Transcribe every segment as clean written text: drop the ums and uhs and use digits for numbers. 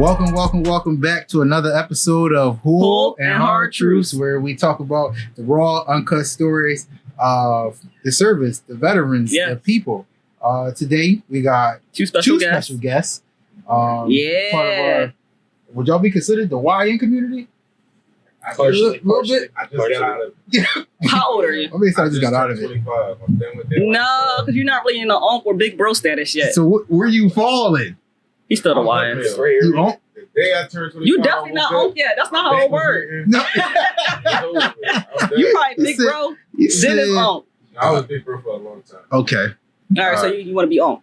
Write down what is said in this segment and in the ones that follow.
Welcome back to another episode of Whole and Hard Truths, where we talk about the raw, uncut stories of the service, the veterans, the people. Today, we got two special guests. Part of our, would y'all be considered the YN community? Partially. I just got out of it. How old are you? I mean, I just got out of it. 25. I'm done with that. No, because you're not really in the onk or big bro status yet. So where you falling? He's still the YN. You onk? The day I turned 25, You definitely not onk yet. That's not how it works. No. You probably big bro, then it's onk. I was big bro for a long time. Okay. All right, so you want to be onk.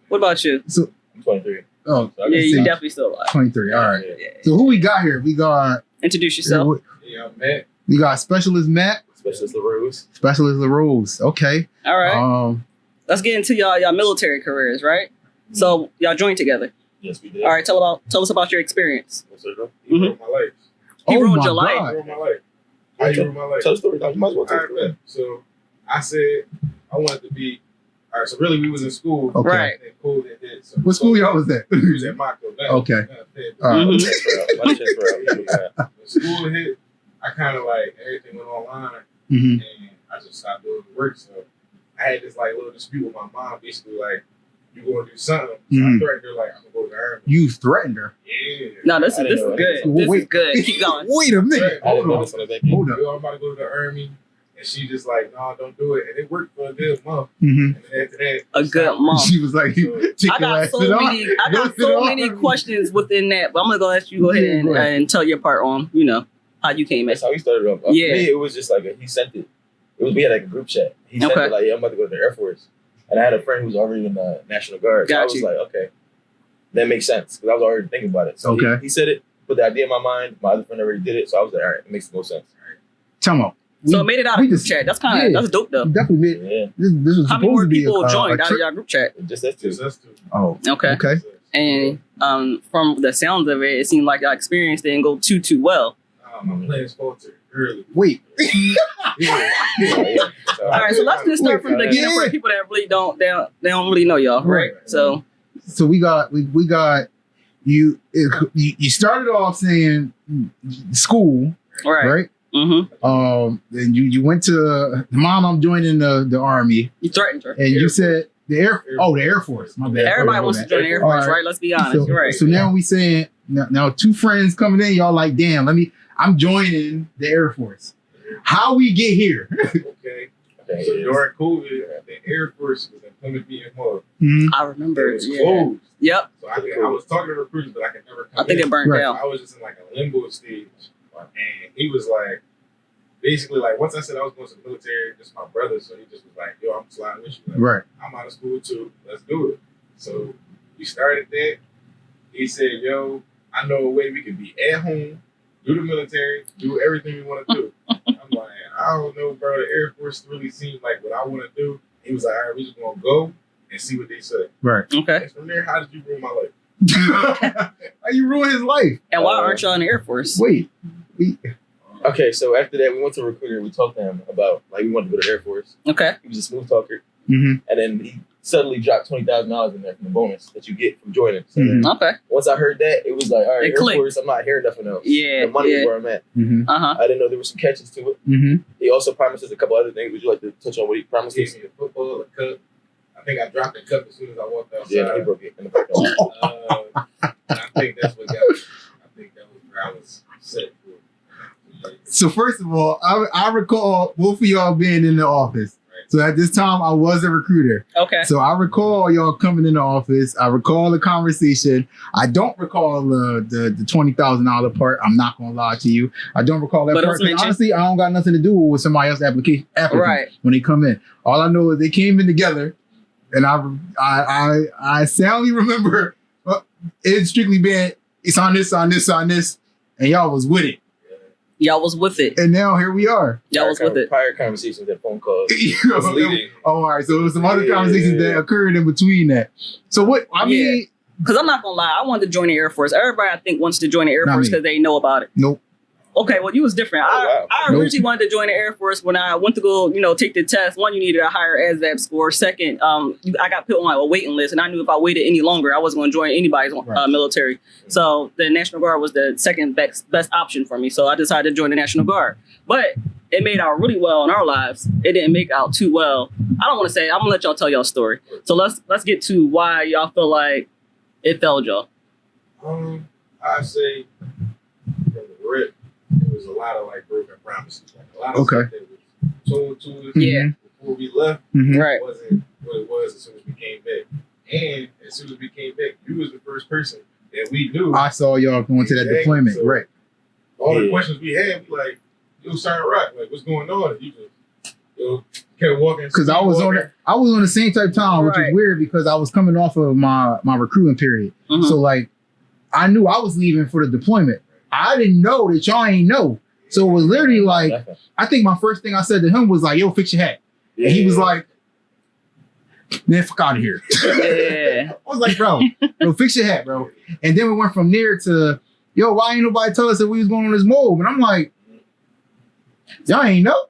What about you? So I'm 23. Oh, yeah, you definitely still alive. 23. All right. Yeah. So who we got here? We got... Introduce yourself. Yeah, Matt. We got Specialist Matt. Specialist LaRose. Specialist LaRose. Okay. All right. Let's get into y'all military careers, right? So y'all joined together. Yes, we did. All right, tell us about your experience. He ruined my life. He ruined your God. life. He ruined my life. How you ruined my life? Tell the story. You might as well tell the All story. right, so I said I wanted to be. All right, so really we was in school. Okay. Right. And cool and did. So What school y'all was at? We was at Mako. Okay. All right. Mhm. My chest for When school hit, I kind of like everything went online, Mhm. and I just stopped doing the work. So I had this like little dispute with my mom, basically like, you gonna do something. So Mhm. I threatened her like, I'm gonna go to the army. You threatened her. Yeah. No, this I is didn't know good. anything. This Wait. is good. Keep going. Wait a minute. I didn't Hold know on. this on the back. Hold up. Yo, I'm about to go to the army. And she just like, no, don't do it. And it worked for a good month. Mhm. And then after that, A good month. She was like, So, I got so many questions within that, but I'm gonna let you go ahead and tell your part on, how you came in. That's how he started off. Yeah. For me, it was just like he sent it. We had like a group chat. He sent Okay. it like, yeah, I'm about to go to the Air Force. And I had a friend who was already in the National Guard. So I Got was you. like, okay, that makes sense. Because I was already thinking about it. So Okay. he said it, put the idea in my mind. My other friend already did it. So I was like, all right, it makes the most sense. Tell me. So it made it out of group chat. That's that's dope though. Definitely made. Yeah. This was How many supposed more to be people joined a out of trip. your group chat? Just that's two. just us two. Oh, Okay. okay. And from the sounds of it, it seemed like your experience didn't go too well. My plans faltered early. Wait. Yeah. So, All right, so let's just start from the beginning for people that really don't really know y'all, right? So So we got you. You started off saying school, right? Mm-hmm. And you went to Mom. I'm joining the army, You threatened her. and you said the Air Force. My bad. Everybody wants to join the Air Force, right? Let's be honest. So, You're right. so now we saying now two friends coming in. Y'all like, damn. I'm joining the Air Force. How we get here? Okay. So during COVID, the Air Force was in Plymouth VMO. Mhm. I It remember. was Yeah. closed. Yep. So I was talking to recruiters, but I could never come I think in. it burned Right. down. I was just in like a limbo stage. And he was like, basically, like, once I said I was going to the military, just my brother, so he just was like, yo, I'm sliding with you. Like, Right. I'm out of school too. Let's do it. So we started that. He said, yo, I know a way we can be at home, do the military, do everything we want to do. I'm like, I don't know, bro. The Air Force really seemed like what I want to do. He was like, all right, we just going to go and see what they say. Right. Okay. And from there, how did you ruin my life? How you ruin his life? And why aren't y'all in the Air Force? Wait. Okay, so after that, we went to a recruiter. We talked to him about, like, we wanted to go to the Air Force. Okay. He was a smooth talker. Mm-hmm. And then he suddenly dropped $20,000 in there from the bonus that you get from joining. So Mhm. Okay. once I heard that, it was like, all right, It Air clicked. Force, I'm not hearing nothing else. Yeah, The money yeah. is where I'm at. Mm-hmm. Uh huh. I didn't know there were some catches to it. Mm-hmm. He also promised us a couple other things. Would you like to touch on what he promised Gave us? me a football, a cup. I think I dropped the cup as soon as I walked outside. Yeah, he broke it in the parking lot. And I think that's what got me. I think that was where I was set for. So first of all, I recall both of y'all being in the office. So at this time, I was a recruiter. Okay. So I recall y'all coming in the office. I recall the conversation. I don't recall the $20,000 part. I'm not gonna lie to you. I don't recall that But it part. was 'Cause mentioned. honestly, I don't got nothing to do with somebody else's application Right. when they come in. All I know is they came in together, and I soundly remember it strictly being it's on this, and y'all was with it. Y'all was with it. And now here we are. Y'all was with it. Prior conversations and phone calls. You know, It's leading. all right. So there was some other Yeah, conversations yeah. that occurred in between that. So what I mean, Because I'm not going to lie, I wanted to join the Air Force. Everybody, I think, wants to join the Air Not Force me. because they know about it. nope. Okay, well, you was different. Oh, wow. I originally wanted to join the Air Force when I went to go, take the test. One, you needed a higher ASVAB score. Second, I got put on like a waiting list, and I knew if I waited any longer, I wasn't going to join anybody's military. So the National Guard was the second best option for me. So I decided to join the National Guard. But it made out really well in our lives. It didn't make out too well. I don't want to say. I'm gonna let y'all tell y'all story. So let's get to why y'all feel like it failed y'all. I say from the rip, it was a lot of like broken promises. Like a lot of stuff that was told to us before we left. Right. Wasn't what it was as soon as we came back. And as soon as we came back, you was the first person that we knew. I saw y'all going to that deployment. So right. All the questions we had, we like, yo, Sergeant Rock, like, what's going on? And you just kept walking. Because I was on the same type of time, which is weird because I was coming off of my recruiting period. So like, I knew I was leaving for the deployment. I didn't know that y'all ain't know. So it was literally like, I think my first thing I said to him was like, yo, fix your hat. And he was like, man, fuck out of here. I was like, bro, fix your hat, bro. And then we went from there to, yo, why ain't nobody tell us that we was going on this move? And I'm like, y'all ain't know?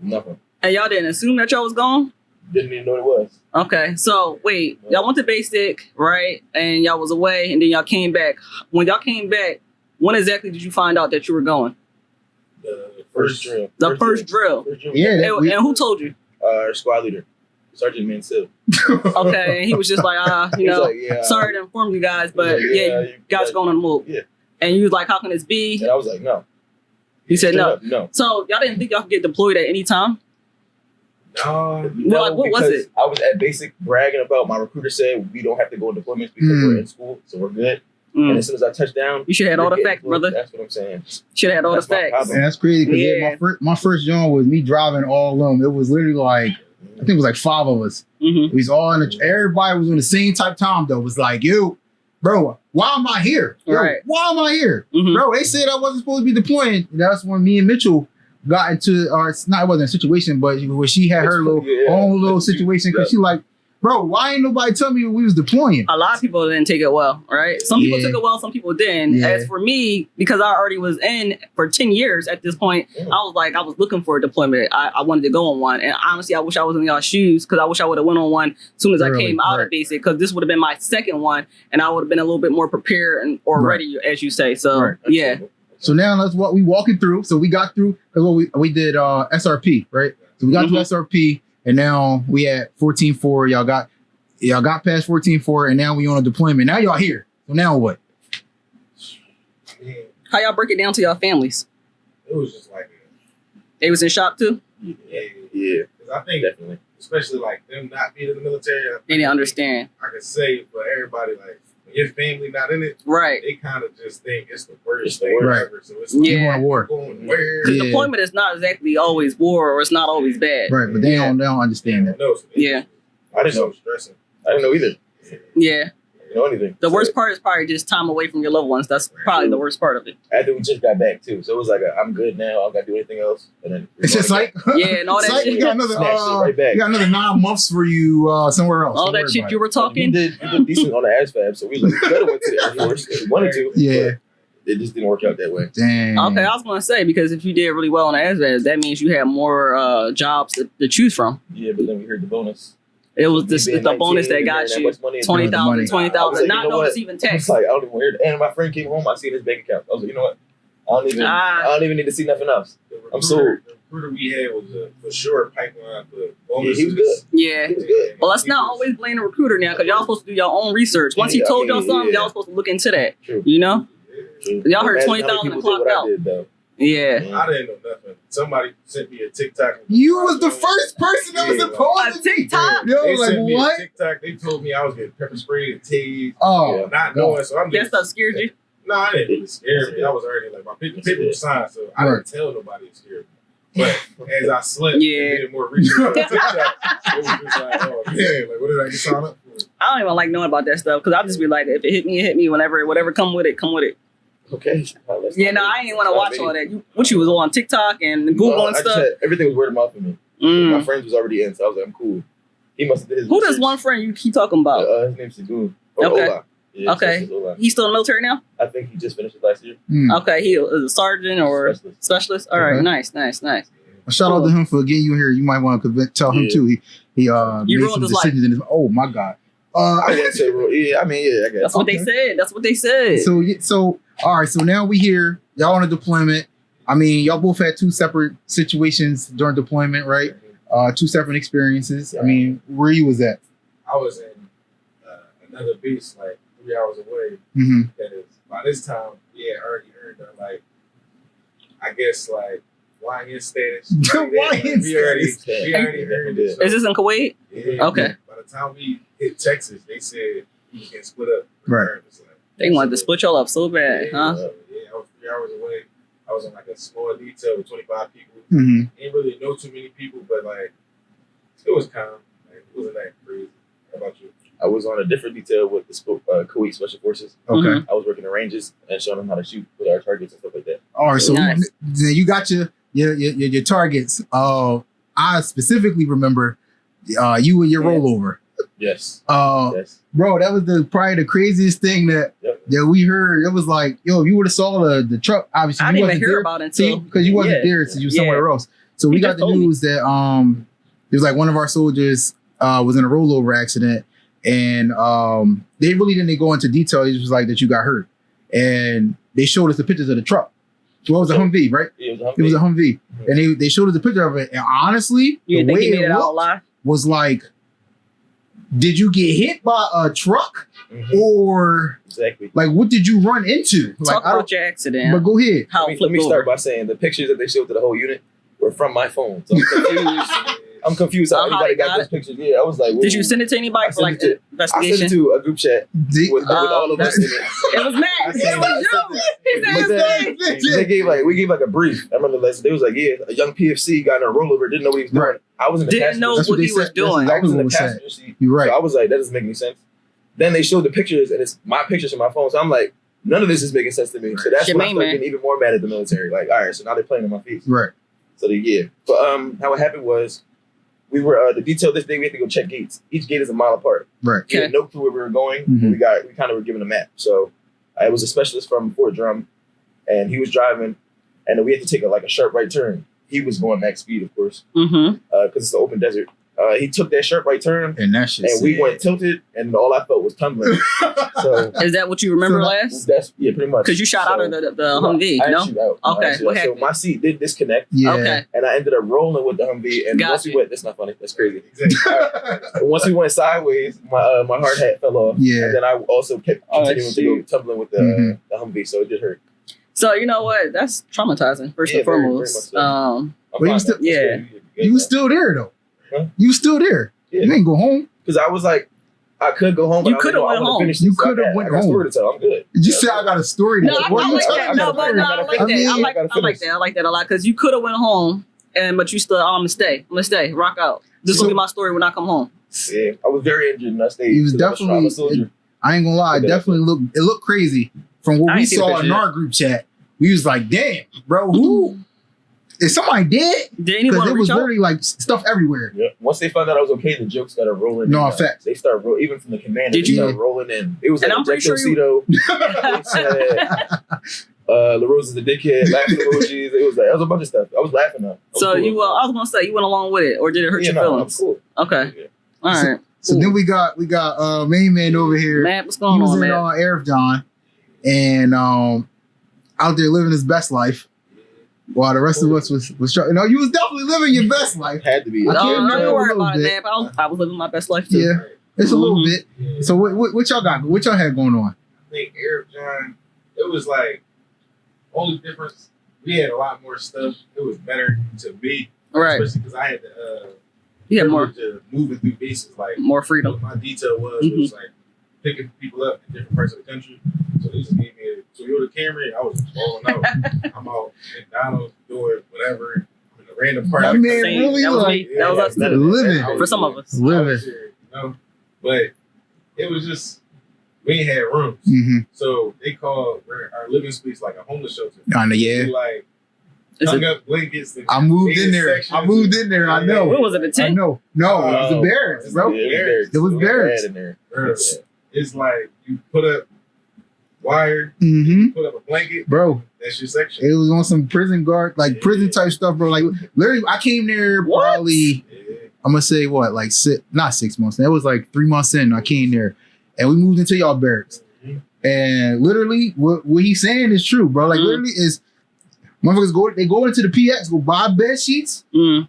Nothing. And y'all didn't assume that y'all was gone? Didn't even know what it was. Okay, so wait, y'all went to basic, right? And y'all was away, and then y'all came back. When y'all came back, when exactly did you find out that you were going? The first drill. The first drill. Yeah. And who told you? Our squad leader, Sergeant Mansell. Okay, and he was just like, sorry to inform you guys, but you guys are going on the move. Yeah. And you was like, how can this be? And I was like, no. You said no. No. So y'all didn't think y'all could get deployed at any time? No. Well, like, what was it? I was at basic bragging about my recruiter said we don't have to go on deployments because we're in school, so we're good. And as soon as I touched down, you should have had all the facts, brother. That's what I'm saying. Should have had all the facts. And that's crazy because my first job was me driving all alone. It was literally like, I think it was like 5 of us. We was all everybody was on the same type time though. It was like, yo, bro, why am I here? Yo, why am I here? Bro, they said I wasn't supposed to be deploying. And that's when me and Mitchell got into, it wasn't a situation, but where she had her own little situation because she like, bro, why ain't nobody tell me we was deploying? A lot of people didn't take it well, right? Some people took it well, some people didn't. As for me, because I already was in for 10 years at this point, I was looking for a deployment. I wanted to go on one. And honestly, I wish I was in y'all's shoes because I wish I would have went on one as soon as I came out of basic because this would have been my second one and I would have been a little bit more prepared or ready, as you say. So, yeah. So now we walking through. So we got through because we did SRP, right? So we got through SRP. And now we at 14-4. Y'all got past 14-4, and now we on a deployment. Now y'all here. So now what? How y'all break it down to y'all families? It was just like they was in shock too. Yeah. Because I think definitely, especially like them not being in the military, they didn't understand. I could say for everybody, like when your family not in it, right? They kind of just think it's the worst thing ever. So it's like, you want war. Because deployment is not exactly always war, or it's not always bad. Right, but they don't understand that. I didn't know. Stressing. I didn't know either. Yeah. I didn't know anything. The worst part is probably just time away from your loved ones. That's probably the worst part of it. After we just got back too, so it was like I'm good now. I don't got to do anything else. And then it's just like and all that shit. We got another 9 months for you somewhere else. All that shit you were talking. We did decent on the ASVAB, so we could have went to the Air Force if we wanted to. Yeah. It just didn't work out that way. Dang. Okay, I was going to say, because if you did really well on the ASVAB, that means you had more jobs to choose from. Yeah, but then we heard the bonus. It was the bonus that got you 20,000, not knowing it's even tax. I was like, I don't even hear it. And my friend came home, I seen his bank account. I was like, you know what? I don't even need to see nothing else. I'm sold. The recruiter we had was for sure pipeline for bonuses. He was good. Yeah. He was good. Well, let's not always blame the recruiter now, because y'all supposed to do your own research. Once he told y'all something, y'all supposed to look into that. True. You know? True. Y'all heard 20,000 and clocked out. Yeah. I didn't know nothing. Somebody sent me a TikTok. You was the first person that was supposed to TikTok. Yo, they like sent me what? a TikTok. They told me I was getting pepper sprayed and tased. Oh, not knowing. So I'm that just. stuff scared you? No, I didn't really scare me. I was already like my picture was signed, so I didn't tell nobody it scared me. But as I slept, and did more research on TikTok, it was just like, oh man, like what did I get signed up for? I don't even like knowing about that stuff because I'll just be like, if it hit me, it hit me. Whatever come with it, come with it. Okay. Yeah, no, I ain't want to watch all that. What you was on TikTok and Google and stuff? Everything was word of mouth for me. My friends was already in, so I was like, I'm cool. He must have did his Who does one friend you keep talking about? His name's Sagoon. Okay. Ola. Yeah, Okay. specialist O-line. He's still in the military now? I think he just finished it last year. Okay, he is a sergeant or specialist. All right, Okay. nice. Well, shout out to him for getting you here. You might want to tell him too. He made some decisions in his. Oh my God. I didn't say real. Yeah, I mean, yeah, I guess. That's what they said. That's what they said. So all right. So now we here. Y'all on a deployment. I mean, y'all both had two separate situations during deployment, right? Two separate experiences. I mean, where you was at? I was in another beast, like 3 hours away. Mm-hmm. Because by this time, we had already earned our, I guess, YN status. We already earned it. So, is this in Kuwait? Yeah. Okay. By the time we hit Texas, they said we was getting split up. Right. They wanted to split y'all up so bad, huh? Yeah, I was 3 hours away. I was on a small detail with 25 people. Mm-hmm. Didn't really know too many people, but it was calm. It wasn't that crazy. How about you? I was on a different detail with the Kuwait Special Forces. Okay. I was working the ranges and showing them how to shoot with our targets and stuff like that. All right. So Nice. you got your targets. I specifically remember you and your rollover. Yes. Yes. Bro, that was probably the craziest thing that we heard. It was like, yo, if you would have saw the truck, obviously I you didn't wasn't even hear there, about it until because you wasn't there, so you were somewhere else. So we He got just the told me. news that it was like one of our soldiers was in a rollover accident, and they really didn't go into detail. It was just like that you got hurt, and they showed us the pictures of the truck. Well, it was a Humvee, right? Yeah, It was a Humvee, and they showed us a picture of it. And honestly, You the think way he made it out looked alive? was like, did you get hit by a truck, or Exactly. like what did you run into? Like, Talk about your accident. but go ahead. How Let me start by saying the pictures that they showed to the whole unit were from my phone. So I'm confused how anybody got those pictures. Yeah, I was like, whoa. Did you send it to anybody for I sent it investigation? to a group chat with all of us in it. It was Matt. It was you. He said his name. They gave a brief. I remember they was like, yeah, a young PFC got in a rollover, didn't know what he was doing. Right. I was in the Didn't know what he was doing. I was in the passenger seat. You're right. So I was like, that doesn't make any sense. Then they showed the pictures, and it's my pictures on my phone. So I'm like, none of this is making sense to me. So that's when I started getting even more mad at the military. Like, all right, so now they're playing in my face. Right. So but how it happened was, we were the detail this day. We had to go check gates. Each gate is a mile apart. Right. We had no clue where we were going. Mhm. We kind of were given a map. So I was a specialist from Fort Drum, and he was driving, and then we had to take a sharp right turn. He was going max speed, of course, Mm-hmm. because it's the open desert. He took that sharp right turn, And that shit. and we went tilted, and all I felt was tumbling. So Is that what you remember last? that's pretty much. Because you shot out of the Humvee, I you know? didn't shoot out. No, I Okay, didn't shoot what out. So happened? my seat did disconnect, Yeah. Okay. and I ended up rolling with the Humvee. And once we went, that's not funny. That's crazy. Once we went sideways, my hard hat fell off. Yeah. And then I also kept continuing to go tumbling with the Humvee, so it did hurt. So you know what? That's traumatizing, first and very foremost. much so. Well, you I'm fine still- now. yeah. You was still there though. Huh? You was still there. Yeah. You ain't go home. Because I was like, I could go home, but You I was coulda like, went I wanna home. finish this. You So coulda I got went a story to tell. I'm good. You said I got a story. No, to I tell. What you like talking that. about? No, but no, I like that. I like that a lot because you could have went home, but you still, I'm gonna stay. Rock out. This will be my story when I come home. Yeah, I was very injured and I stayed. He was because I'm a soldier. I ain't gonna lie. It definitely looked crazy from what I we ain't seen the saw in picture our group chat. We was like, damn, bro, who is somebody dead? Did Because anyone it reach was out? literally like stuff everywhere. Yeah. Once they found out I was okay, the jokes started rolling. No, in. facts. They started even from the commander. Did they you- started rolling in? It was And like I'm pretty sure It said, LaRose is a dickhead, laughing emojis. It was a bunch of stuff. I was laughing though. So I was gonna say you went along with it, or did it hurt your feelings? Cool. Okay, Yeah. all right. So then we got main man over here. Matt, what's He going was on, in man? Air John and out there living his best life. While the rest of us was trying. No, you was definitely living your best life. Had to be. I No, can't remember don't a worry little about it, bit. man. I was living my best life too. Yeah, it's a little Mhm. bit. So what y'all got? What y'all had going on? I think Eric John, it was like only difference. We had a lot more stuff. It was better to me, Right. especially because I had the You had more privilege of moving through bases. Like freedom. what my detail was like picking people up in different parts of the country. So they just gave me a Toyota Camry. I was rolling out. I'm out McDonald's doing whatever. I'm in a random part. That of the man country. really that was like me. That was us none too. of that. Living. I was For some there. of us. I was Living. there, you know? But it was just, we ain't had rooms. Mm-hmm. So they called our living space like a homeless shelter. I know, yeah. They, like Is hung it, up blankets. And I moved in there. sections I moved in there. I know. what was it? A I tent? know. No, it was the barracks, bro. Yeah, It was barracks. bad in there. Barracks. it's like you put up wire, Mm-hmm. put up a blanket, Bro. That's your section. It was on some prison guard, like prison type stuff, bro. Like literally, I came there probably. I'm gonna say what, like not 6 months. That was like 3 months in. I came there, and we moved into y'all barracks. And literally, what he's saying is true, bro. Like literally, is motherfuckers go into the PX, go buy bed sheets, and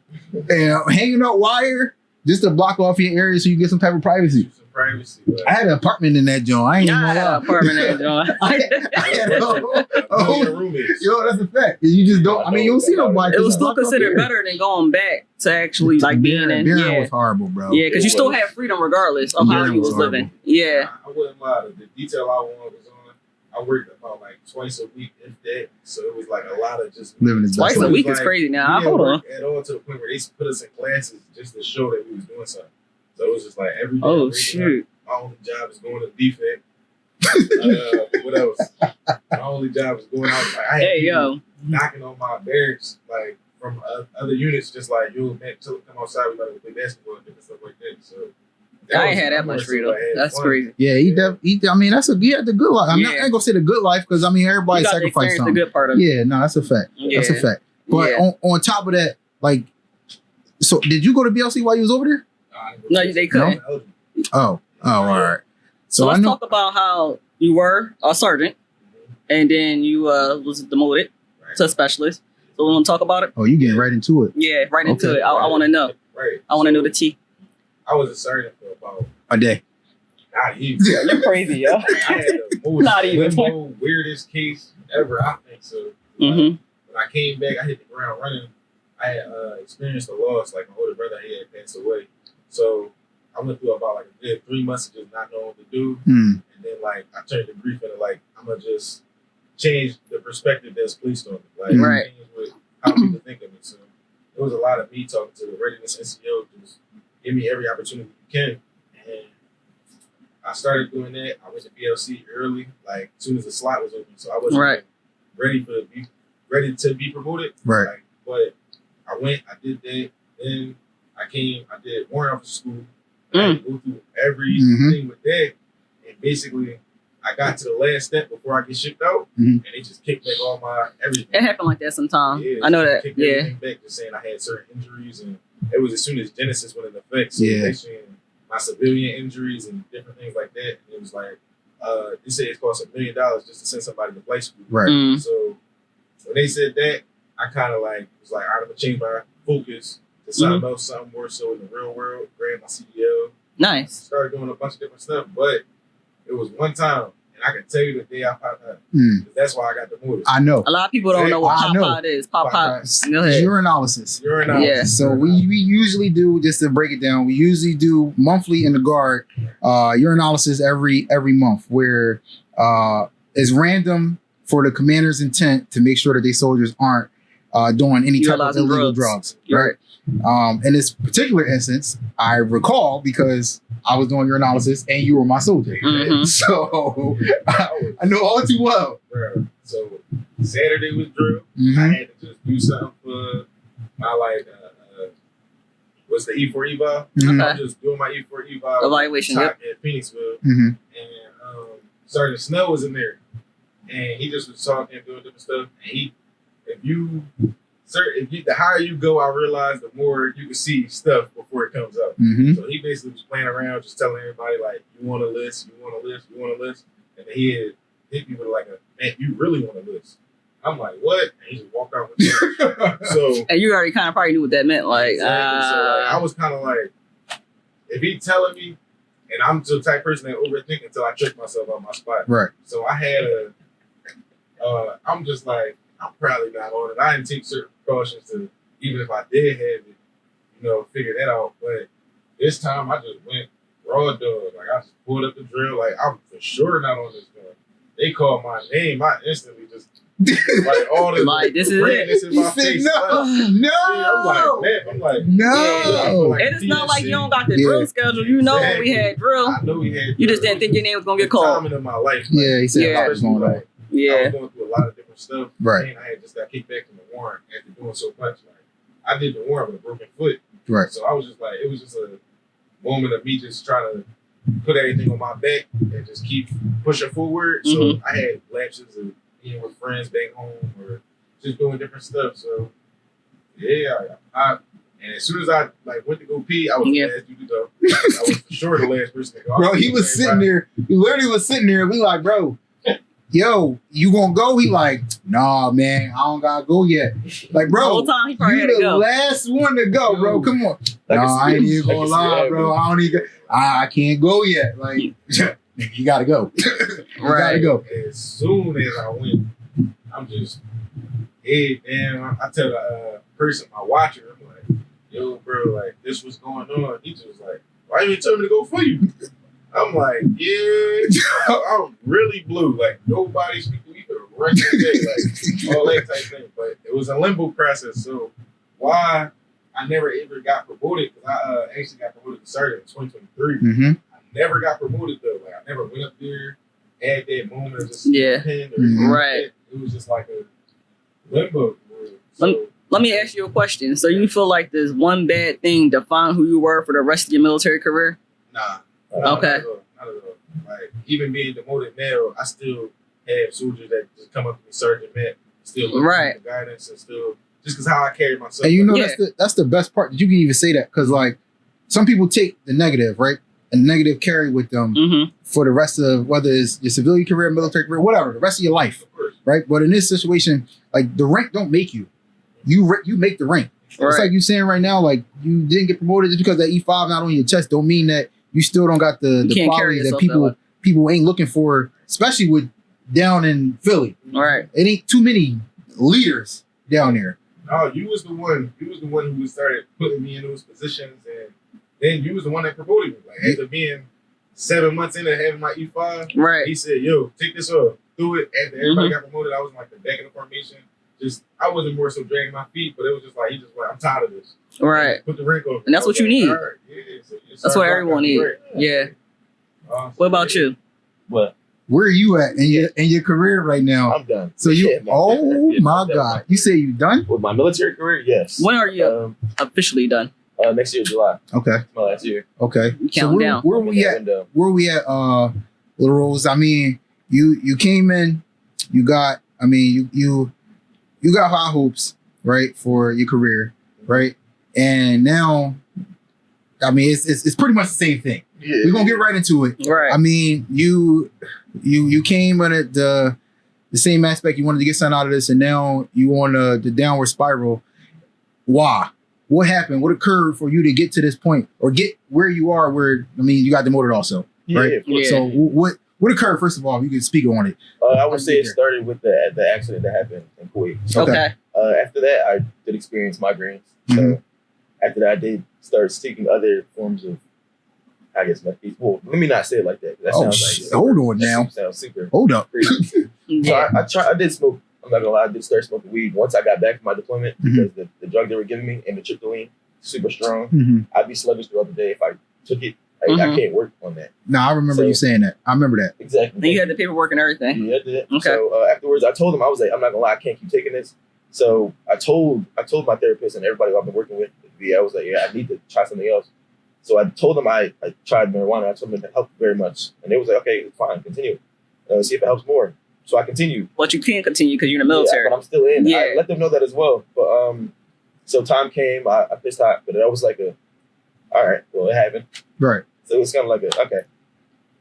hanging out wire just to block off your area so you get some type of privacy. I had an apartment in that joint. I ain't even gonna lie. Apartment in that joint. Yo, that's a fact. You just don't. I mean, you don't see nobody. It was still considered better than going back to actually like being in. Being was horrible, bro. Yeah, because you still had freedom regardless of how you was living. Yeah. I wouldn't lie. The detail I was on, I worked about like twice a week, if that. So it was like a lot of just living his twice a week is crazy now. Hold on. At all to the point where they put us in classes just to show that we was doing something. So it was just like every day. Oh shoot! My only job is going to defect. What else? My only job is going out. Like, I had knocking on my barracks, like from other units, just like yo, man, come outside, we gotta go play basketball and different stuff like that. So I ain't had that much freedom. That's fun. Crazy. Yeah, I mean, he had the good life. I ain't gonna say the good life because I mean everybody sacrificed something. The good part of it. Yeah, no, that's a fact. Yeah. That's a fact. But on top of that, like, so did you go to BLC while you was over there? No, they couldn't. No? Oh, all right. So let's talk about how you were a sergeant, and then you was demoted to a specialist. So we want to talk about it. Oh, you getting right into it? Yeah, right into it. I want to know. Right. I want to know the tea. I was a sergeant for about a day. Not even. Yeah, you're crazy, yo. I had the most weirdest case ever. I think so. When I came back, I hit the ground running. I had experienced a loss. Like my older brother, he had passed away. So I went through about like a good 3 months of just not knowing what to do. And then like I turned the grief into like I'm gonna just change the perspective that's placed on me. Like change with how people think of me. So there was a lot of me talking to the readiness NCO, just give me every opportunity you can. And I started doing that. I went to BLC early, like as soon as the slot was open. So I wasn't ready to be promoted. Right. Like, but I went, I did that. Then I did warrant officer school. I had to go through everything with that. And basically, I got to the last step before I get shipped out. And they just kicked back all my everything. It happened like that sometimes. Yeah, I know that. Kicked everything back, just saying I had certain injuries. And it was as soon as Genesis went into effect. So they saying my civilian injuries and different things like that. And it was like, they said it cost $1 million just to send somebody to flight school. Right. So when they said that, I kind of like was like, all right, I'm gonna change my focus to something else, something more so in the real world. Grabbed my CDL. Nice. Started doing a bunch of different stuff, but it was one time, and I can tell you the day I popped out. That's why I got demoted. I know. A lot of people don't know what pop-out is. Pop-out. Urinalysis. Yeah. So we usually do, just to break it down, we usually do monthly in the guard urinalysis every month, where it's random for the commander's intent to make sure that their soldiers aren't doing any type of illegal drugs. Right. In this particular instance, I recall because I was doing urinalysis and you were my soldier. So I know all too well. Bro. So Saturday was drill. I had to just do something for my like what's the E4 eval? I was just doing my E4 eval evaluation at Phoenixville. And Sergeant Snow was in there. And he just was talking and doing different stuff. And the higher you go, I realized the more you can see stuff before it comes up. So he basically was playing around, just telling everybody like, "You want a list? You want a list? You want a list?" And then he had hit me with like "Man, you really want a list?" I'm like, "What?" And he just walked out with it. So and you already kind of probably knew what that meant, like. Exactly. So like, I was kind of like, if he telling me, and I'm the type of person that overthink until I trick myself on my spot. Right. So I had I'm just like, I'm probably not on it. I didn't take certain precautions to, even if I did have it, figure that out. But this time I just went raw dog. Like I just pulled up the drill. Like I'm for sure not on this gun. They called my name. I instantly just like all this like this is it. In my face. No. I'm like, no. And it's not like you don't got the drill schedule. You know when we had drill. I know we had. You just didn't think your name was gonna get called. Time in my life. He said I was going on. I was going through a lot of different stuff. Right. And I had just got kicked back from the warrant after doing so much. Like I did the warrant with a broken foot. Right. So I was just like, it was just a moment of me just trying to put everything on my back and just keep pushing forward. So I had lapses of being with friends back home or just doing different stuff. So yeah, and as soon as I went to go pee, I was the last dude to go. I was for sure the last person to go. Bro, he was sitting there. He literally was sitting there. We like, bro, yo, you gonna go? He like, nah, man, I don't gotta go yet. Like, bro, the whole time he probably you had to the go. last one to go, bro. Come on. Nah, I ain't even gonna lie, bro. I don't even. I can't go yet. Like, you gotta go. You gotta go. As soon as I went, I'm just head down. I tell the person, my watcher, I'm like, yo, bro, like, this was going on. He just was like, why you tell me to go for you? I'm like, yeah, I'm really blue. Like, nobody speak to me for the rest of the day. Like, all that type thing. But it was a limbo process. So, why I never ever got promoted, because I actually got promoted to sergeant in 2023. I never got promoted, though. Like, I never went up there, had that moment of just pinned or right. It was just like a limbo. So, let me ask you a question. So, you feel like this one bad thing defined who you were for the rest of your military career? Nah. Okay. Not at all. Like, even being demoted now, I still have soldiers that just come up to me, Sergeant Matt, still looking for guidance and still just because how I carry myself. And you know, that's the best part that you can even say that, because like some people take the negative, right? And negative carry with them for the rest of, whether it's your civilian career, military career, whatever, the rest of your life, right? But in this situation, like the rank don't make you. You make the rank. Right. It's like you saying right now, like you didn't get promoted just because that E5 not on your chest don't mean that you still don't got the quality that people ain't looking for, especially with down in Philly. Right. It ain't too many leaders down there. No, you was the one. You was the one who started putting me in those positions, and then you was the one that promoted me. Like after being 7 months into having my E5, right? He said, "Yo, take this off, do it." After everybody got promoted, I was in like the back of the formation. Just I wasn't more so dragging my feet, but it was just like he just like, I'm tired of this. Right. Put the rank off, and that's what you need. Right. Yeah, so that's what everyone needs. Yeah. What about you? What? Where are you at in your career right now? I'm done. So you, my God, you say you done with my military career? Yes. When are you officially done? Next year, July. Okay. My last year. Okay. Counting down. Where we at? Where we at? Little Rose. I mean, you came in. You got. I mean, you got high hopes, right, for your career, right? And now, I mean, it's pretty much the same thing. Yeah. We're gonna get right into it. Right. I mean, you came on it the same aspect. You wanted to get something out of this, and now you on the downward spiral. Why? What happened? What occurred for you to get to this point, or get where you are? Where I mean, you got demoted also, right? Yeah. So what occurred first of all? If you can speak on it. I would say it started with the accident that happened in Kuwait. Okay. After that, I did experience migraines. So after that, I did start seeking other forms of, I guess, methods. Well, let me not say it like that. That sounds like hold on now. Sounds super. Hold up. So I did smoke. I'm not gonna lie. I did start smoking weed once I got back from my deployment because the drug they were giving me and the tryptoline super strong. I'd be sluggish throughout the day if I took it. I can't work on that. No, I remember you saying that. I rember that. Exactly. And you had the paperwork and everything. Yeah, I did. Okay. So afterwards, I told him, I was like, I'm not gonna lie, I can't keep taking this. So I told my therapist and everybody I've been working with, I was like, yeah, I need to try something else. So I told them I tried marijuana. I told them it helped very much, and they was like, okay, fine, continue. See if it helps more. So I continued. But you can't continue because you're in the military. Yeah, but I'm still in. Yeah. I let them know that as well. But so time came. I pissed hot, but that was like all right, well, it happened. Right. So it was kind of like okay.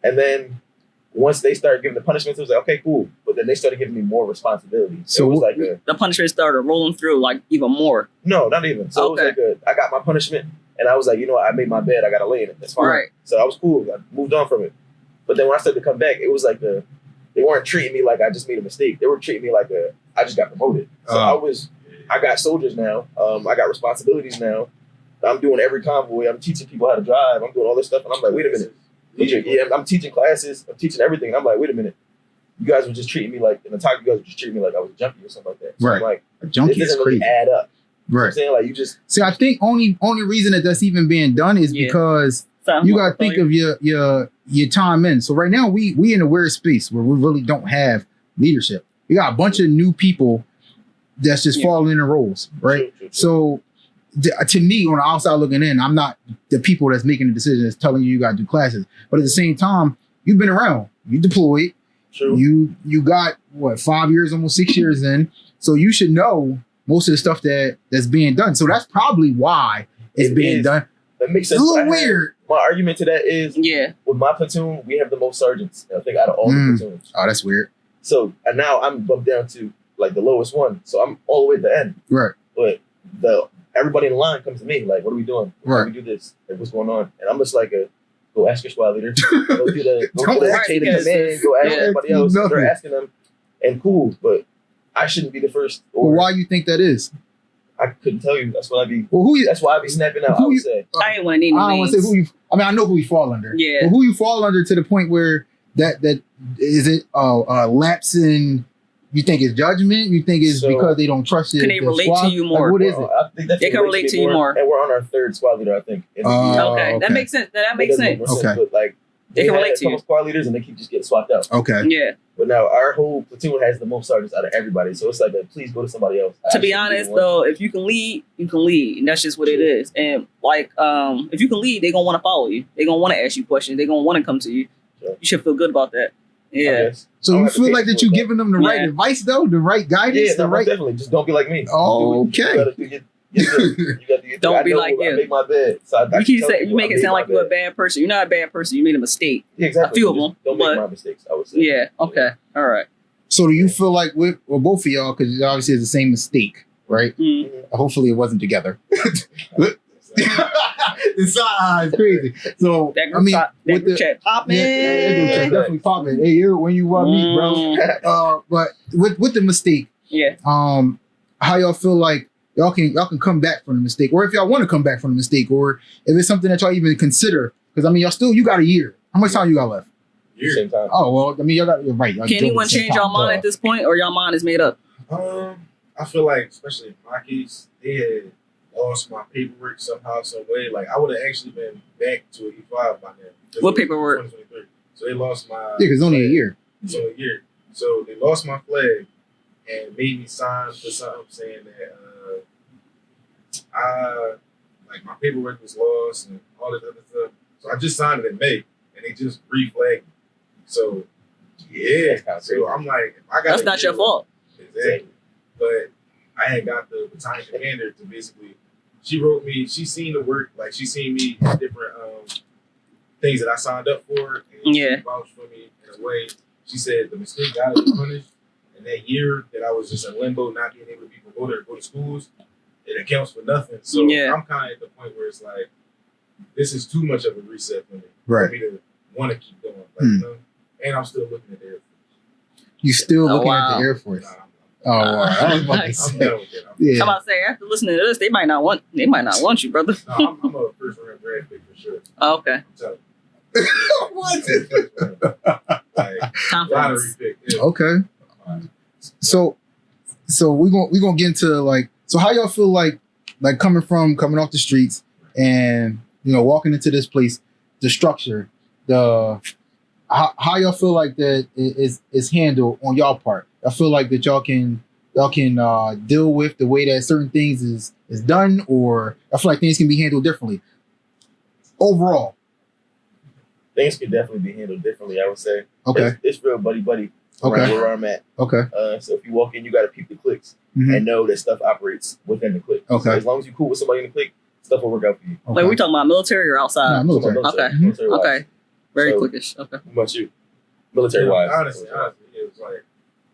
And then once they started giving the punishments, it was like, okay, cool. But then they started giving me more responsibility. So it was like the punishment started rolling through like even more. No, not even. So it was like I got my punishment and I was like, you know what, I made my bed, I got to lay in it. That's fine. Right. So I was cool. I moved on from it. But then when I started to come back, it was like they weren't treating me like I just made a mistake. They were treating me like I just got promoted. So I got soldiers now. I got responsibilities now. I'm doing every convoy. I'm teaching people how to drive. I'm doing all this stuff. And I'm like, wait a minute. I'm teaching classes. I'm teaching everything. And I'm like, wait a minute. You guys were just treating me like, in the talk, you guys were just treating me like I was a junkie or something like that. So right. I'm like, a junkie it doesn't really add up. Right. You know what I'm saying? Like, you just. See, I think only reason that's even being done is because you got to think of your time in. So right now, we in a weird space where we really don't have leadership. We got a bunch of new people that's just falling in the roles, right? True. So to me, on the outside looking in, I'm not the people that's making the decision that's telling you got to do classes. But at the same time, you've been around. You deployed. True. You got what 5 years, almost 6 years in. So you should know most of the stuff that's being done. So that's probably why it's being done. That makes sense. It's a little weird. My argument to that is, with my platoon, we have the most sergeants. I think out of all the platoons. Oh, that's weird. So and now I'm bumped down to like the lowest one. So I'm all the way at the end. Right. But everybody in the line comes to me like, "What are we doing? How do we do this? Like, what's going on?" And I'm just like, "Go ask your squad leader. Go do the chain of command. Go ask everybody else." They're asking them, and cool. But I shouldn't be the first. Well, why you think that is? I couldn't tell you. That's what I be. Well, that's why I be snapping out. I would say. I ain't want to name names. I don't want to say who you. I mean, I know who you fall under. Yeah. But who you fall under to the point where that is it? Lapse in. You think it's judgment? You think it's because they don't trust you? Can they relate to you more? Like, what is it? I think they can relate to you more. And we're on our third squad leader, I think. Okay, that makes sense. That makes sense. Okay. But like they can relate to you. A couple squad leaders and they keep just getting swapped out. Okay. Yeah. But now our whole platoon has the most sergeants out of everybody, so it's like, please go to somebody else. To be honest, though, if you can lead, you can lead, and that's just what it is. And like, if you can lead, they're gonna want to follow you. They're gonna want to ask you questions. They're gonna want to come to you. Sure. You should feel good about that. Yeah. So you feel like that you're giving them the right advice, though, the right guidance, the right. Definitely, just don't be like me. Oh, okay. Don't be like you. I make my bed. So you make it sound like you're a bad person. You're not a bad person. You made a mistake. Yeah, exactly. A few of them. Don't make my mistakes. I would say. Yeah. Okay. All right. So do you feel like both of y'all, because obviously it's the same mistake, right? Mm-hmm. Hopefully it wasn't together. The side is crazy. So that group chat popping. Yeah, definitely popping. Hey, when you want me, bro. But with the mistake, how y'all feel like y'all can come back from the mistake, or if y'all want to come back from the mistake, or if it's something that y'all even consider, because I mean you got a year. How much time you got left? Same time. Oh well, I mean you're right. Can anyone change your mind at this point, or your mind is made up? I feel like, especially in my case, they had lost my paperwork somehow, some way. Like I would have actually been back to an E5 by then. What paperwork? 2023. So they lost my. Yeah, because it's only a year. It's only a year. So they lost my flag and made me sign for something saying that like my paperwork was lost and all this other stuff. So I just signed it in May and they just reflagged me. So so I'm like, if I got that's not your fault. Exactly. But I had got the battalion commander to basically, she wrote me, she seen the work, like she seen me in different things that I signed up for. And she vouched for me in a way. She said the mistake got to be punished. And that year that I was just in limbo, not being able to be promoted or go to schools, it accounts for nothing. So I'm kind of at the point where it's like, this is too much of a reset for me. Right. For me to want to keep going. Like, you know? And I'm still looking at the Air Force. You still looking at the Air Force? Nah, oh, wow. I was about to say. I'm about to say, after listening to this, they might not want you, brother. No, I'm a first round grad pick for sure. Oh, okay. I'm telling you. What? Like, lottery pick. Yeah. Okay. So we're gonna get into like, so how y'all feel like coming off the streets and walking into this place, the structure, how y'all feel like that is handled on y'all part? I feel like that y'all can deal with the way that certain things is done, or I feel like things can be handled differently. Overall, things can definitely be handled differently. I would say. Okay. It's real buddy. Okay. Where I'm at. Okay. So if you walk in, you got to peep the cliques and know that stuff operates within the clique. Okay. So as long as you're cool with somebody in the clique, stuff will work out for you. Okay. Like we talking about military or outside? No, military. Okay. Military-wise. Okay. Very cliquish. Okay. What about you? Military-wise. Honestly, it was like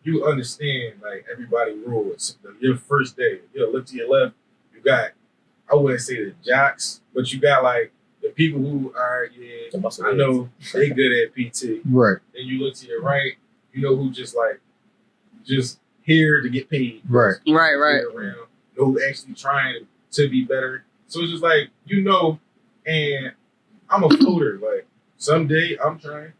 you understand like everybody rules. Your first day, you look to your left. You got, I wouldn't say the jocks, but you got like the people who are I know they good at PT. Right. Then you look to your right. You know who just here to get paid. Right. Around. Know who actually trying to be better. So it's just like, and I'm a floater. Like someday I'm trying.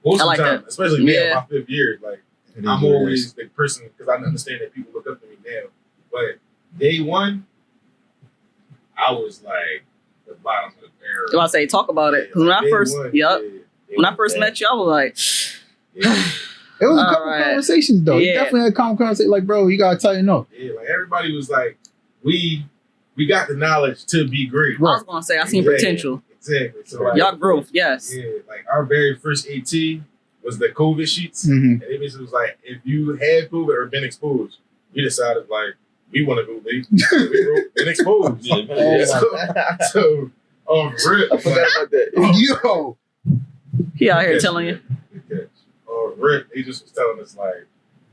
Most of the time, especially me in my 5th year, like I'm always the person, because I understand that people look up to me now. But day one, I was like the bottom of the barrel. I say talk about it. When I first met you, I was like. It was a couple conversations though. You definitely had a common conversation. Like, bro, you gotta tighten up. Yeah, like everybody was like, we we got the knowledge to be great. I was gonna say I seen potential. Exactly. So like, y'all growth, yes. Yeah, like our very first AT was the COVID sheets, and it basically was like if you had COVID or been exposed, we decided like we want to go late. We wrote been exposed. So rip, I forgot about that. Yo, He out here telling you. Rip, he just was telling us like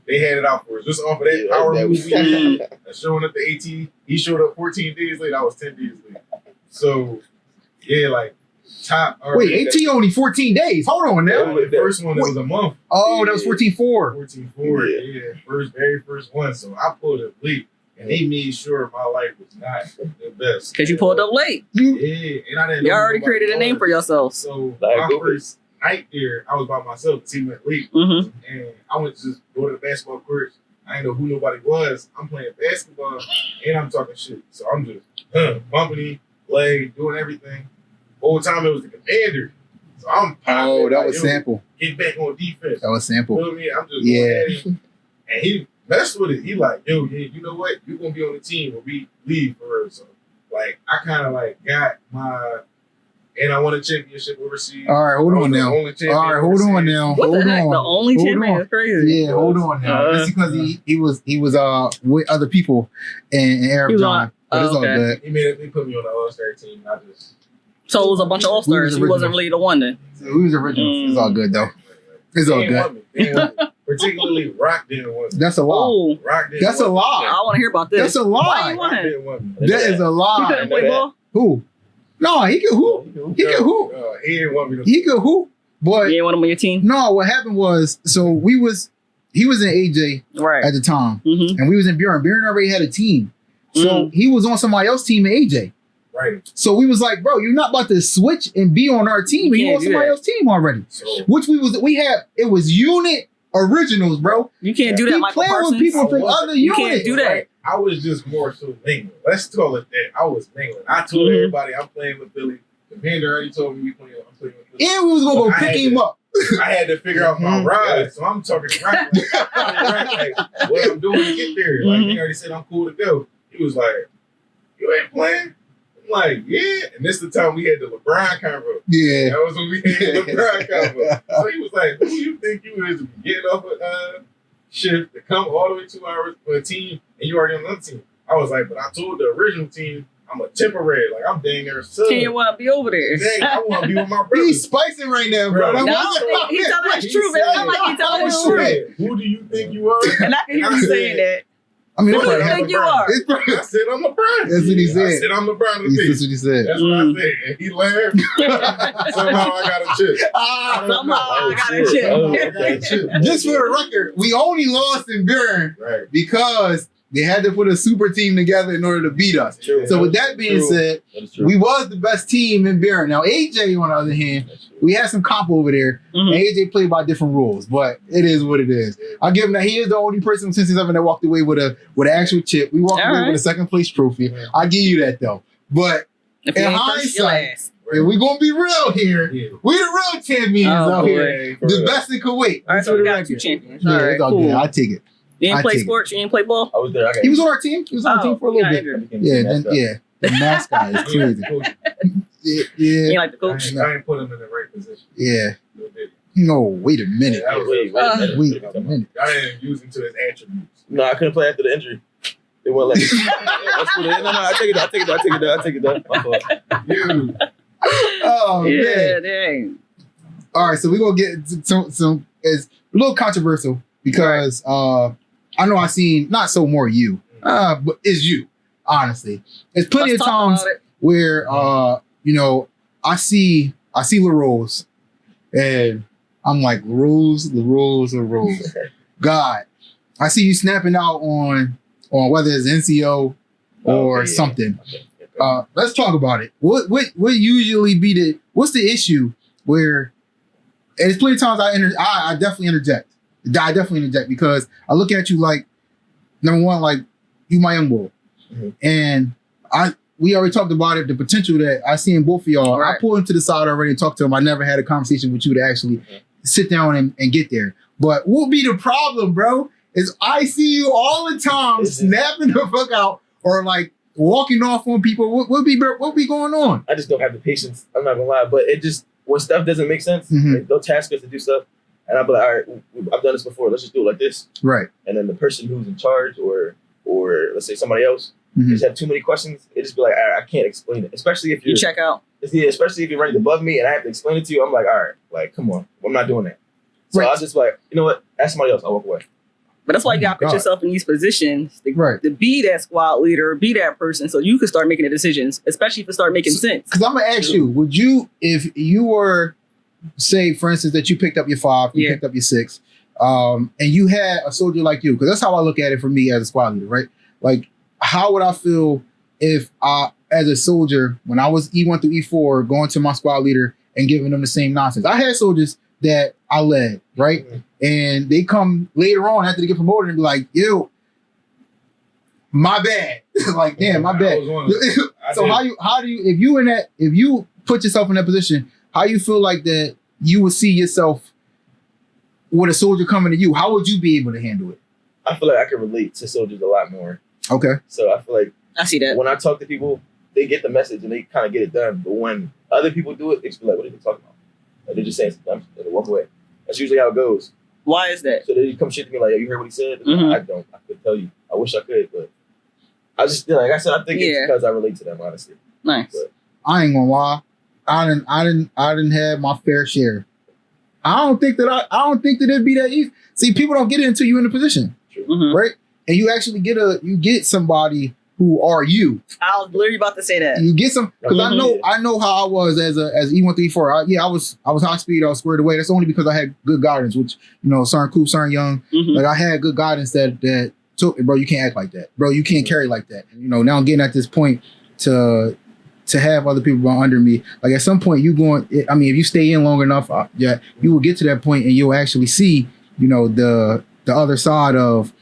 they had it out for us just off of that power move we did, showing up the AT. He showed up 14 days late. I was 10 days late. So yeah, like top. Wait, AT only 14 days. Hold on now. The first one, it was a month. Oh, that was 14-4. 14-4, yeah. Very first one. So I pulled it late, and they made sure my life was not the best. Because you pulled up late. Yeah, and I didn't. You already created a name for yourself. So my first night there, I was by myself. The team went late, and I went to just go to the basketball court. I didn't know who nobody was. I'm playing basketball, and I'm talking shit. So I'm just bumping him, leg, doing everything. Whole time it was the commander. So I'm that like, was Sample. Get back on defense. That was Sample. Feel me? I'm just going at him. And he messed with it. He like, yo, yeah, you know what? You're gonna be on the team when we leave for real. So like I kinda like got my and I won a championship overseas. All right, hold on now. What the heck? The only champion is crazy. Yeah, hold on now. That's because he was with other people in Arab John. But it's all good. He put me on the All-Star team. So it was a bunch of All-Stars. He wasn't really the one then. So we was original. It's all good though. It's all good. Particularly Rock didn't want me. That's a lie. That's a lie. I want to hear about this. That's a lie. Why you want That is a lie. You couldn't play ball? Who? No, he could hoop. He could hoop. He didn't want me to. He could hoop. But you didn't want him on your team? No, what happened was, so he was in AJ at the time. And we was in Buren. Buren already had a team. So he was on somebody else's team in AJ. Right. So we was like, bro, you're not about to switch and be on our team. You on somebody else's team already. So, which it was unit originals, bro. You can't do that, Michael playing Parsons. with people from other units. You can't do that. Right. I was just more so mingling. Let's call it that. I was mingling. I told everybody I'm playing with Billy. The Commander already told me I'm playing with Billy. And we was gonna go pick him up. I had to figure out my ride, so I'm talking right, like what I'm doing to get there. Like he already said I'm cool to go. He was like, "You ain't playing." I'm like, "Yeah." And this is the time we had the LeBron convo. Yeah, that was when we had the LeBron convo. So he was like, "Who you think you is to be getting off a shift to come all the way 2 hours for a team, and you already on another team?" I was like, "But I told the original team I'm a temporary. Like I'm dang near sub. He didn't want to be over there. Dang, I want to be with my brother." He's spicing right now, bro. No, he's telling us truth. It sounds like he's telling us truth. Who do you think you are? And I can hear you saying that. I mean, who do you think you are? I said I'm LeBron. That's what he said. I said I'm LeBron of the That's what he said. That's what I said. And he laughed. Somehow I got a chip. Somehow I got a chip. Just for the record, we only lost in Buren because they had to put a super team together in order to beat us. True. So with that being said, we was the best team in Buren. Now AJ, on the other hand, we had some comp over there. And AJ played by different rules, but it is what it is. I'll give him that. He is the only person since he's ever that walked away with an actual chip. We walked away with a second place trophy. I'll give you that though. But in hindsight, if we're gonna be real here, we the real champions out here. The best in Kuwait. All right, so we got 2 champions. Yeah, it's all good. I take it. You didn't play sports? You didn't play ball? I was there. He was on our team. He was on our team for a little bit. Yeah. The mascot is crazy. You ain't like the coach? I ain't put him in the right position. Yeah. No, wait a minute. Wait a minute. I didn't use him to his attributes. No, I couldn't play after the injury. They wouldn't let me. No, I take it down. My fault. Oh, yeah, man. dang. All right, so we're going to get into some, it's a little controversial because I know I've seen, not so more you, but it's you, honestly. There's plenty of times where, I see LaRose and I'm like, LaRose. God, I see you snapping out on whether it's NCO or something. Let's talk about it. What usually be what's the issue where, and it's plenty of times I definitely interject. I definitely interject because I look at you like, number one, like you my young boy. And we already talked about it, the potential that I see in both of y'all. Right. I pulled him to the side already and talked to him. I never had a conversation with you to actually sit down and get there. But what be the problem, bro, is I see you all the time snapping the fuck out or like walking off on people. What be going on? I just don't have the patience. I'm not gonna lie, but it just when stuff doesn't make sense, they'll task us to do stuff, and I'll be like, all right, I've done this before. Let's just do it like this. Right. And then the person who's in charge, or let's say somebody else, just have too many questions. It just be like, all right, I can't explain it, especially if you check out. Yeah, especially if you're running above me and I have to explain it to you. I'm like, all right, like, come on, I'm not doing that. So I was just like, you know what? Ask somebody else. I'll walk away. But that's why you got to put yourself in these positions to be that squad leader, be that person, so you can start making the decisions, especially if it start making sense. Because I'm going to ask you, would you, if you were, say, for instance, that you picked up your 5, you picked up your 6, and you had a soldier like you, because that's how I look at it for me as a squad leader, right? Like, how would I feel if I, as a soldier, when I was E1 through E4, going to my squad leader and giving them the same nonsense? I had soldiers that I led, right? And they come later on after they get promoted and be like, yo, my bad. Like, damn, my bad. So how do you, if you put yourself in that position, how you feel like that you would see yourself with a soldier coming to you? How would you be able to handle it? I feel like I can relate to soldiers a lot more. Okay. So I feel like I see that when I talk to people, they get the message and they kind of get it done. But when other people do it, they just be like, what are they talking about? Like, they're just saying something and they walk away. That's usually how it goes. Why is that? So they come shit to me like, yo, you heard what he said? I don't. I could tell you. I wish I could, but I just, like I said, I think it's because I relate to them, honestly. Nice. But I ain't gonna lie. I didn't have my fair share. I don't think that it'd be that easy. See, people don't get it until you're in the position, right? And you actually get somebody who are you. I was literally about to say that. You get some, because I know how I was as E1 through E4. I was high speed. I was squared away. That's only because I had good guidance, which Sergeant Coop, Sergeant Young, like I had good guidance that took, bro. You can't act like that, bro. You can't carry like that. Now I'm getting at this point to have other people under me. Like at some point if you stay in long enough, you will get to that point and you'll actually see, the other side of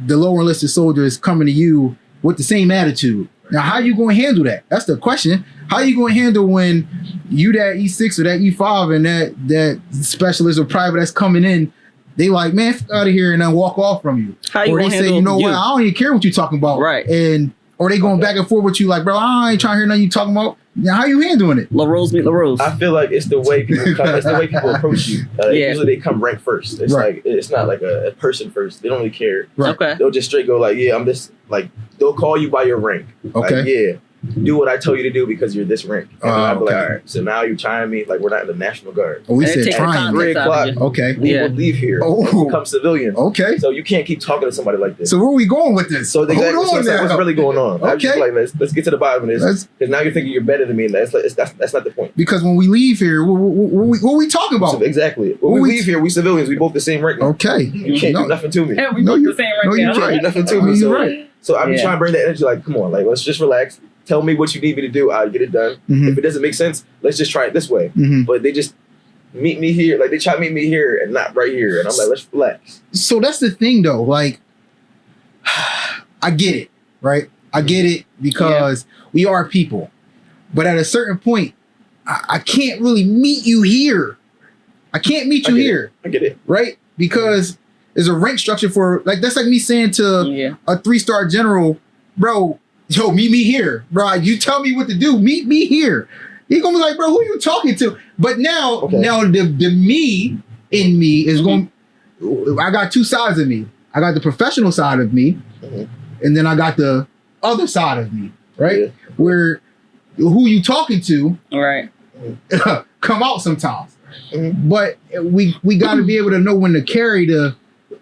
the lower enlisted soldiers coming to you with the same attitude. Now, how you going to handle that? That's the question. How you going to handle when you that E6 or that E5 and that specialist or private that's coming in, they like, man, fuck out of here, and then walk off from you. How you or they say, what, I don't even care what you talking about. Right. Or they going back and forth with you like, bro, I ain't trying to hear nothing you talking about. Now, how you handling it? LaRose meet LaRose. I feel like it's the way people come. It's the way people approach you. Usually they come rank first. It's like it's not like a person first. They don't really care. Right. Okay. They'll just straight go like, I'm this. Like they'll call you by your rank. Okay. Like, do what I tell you to do because you're this rank. And then I'll be like, all right. So now you're trying me like we're not in the National Guard. Oh, we said trying. 3 o'clock. Okay. We will leave here. We'll become civilians. Okay. So you can't keep talking to somebody like this. So where are we going with this? So exactly. What's really going on? Okay. I'm just like, let's get to the bottom of this. Because now you're thinking you're better than me, and that's not the point. Because when we leave here, what are we talking about? So exactly. When we leave here, we civilians. We both the same rank now. Okay. You can't do nothing to me. Yeah, we both the same rank now. You can't do nothing to me. You're right. So I'm trying to bring that energy. Like, come on, like let's just relax. Tell me what you need me to do. I'll get it done. If it doesn't make sense, let's just try it this way. But they just meet me here. Like they try to meet me here and not right here. And I'm like, let's relax. So that's the thing though. Like, I get it, right? I get it because we are people. But at a certain point, I can't really meet you here. I can't meet you here. I get it. Right? Because there's a rank structure for, like, that's like me saying to a 3-star general, bro, yo, meet me here. Bro, you tell me what to do. Meet me here. He's going to be like, bro, who are you talking to? But now the me in me is going, I got 2 sides of me. I got the professional side of me, and then I got the other side of me, right? Yeah. Where who you talking to come out sometimes. But we got to be able to know when to carry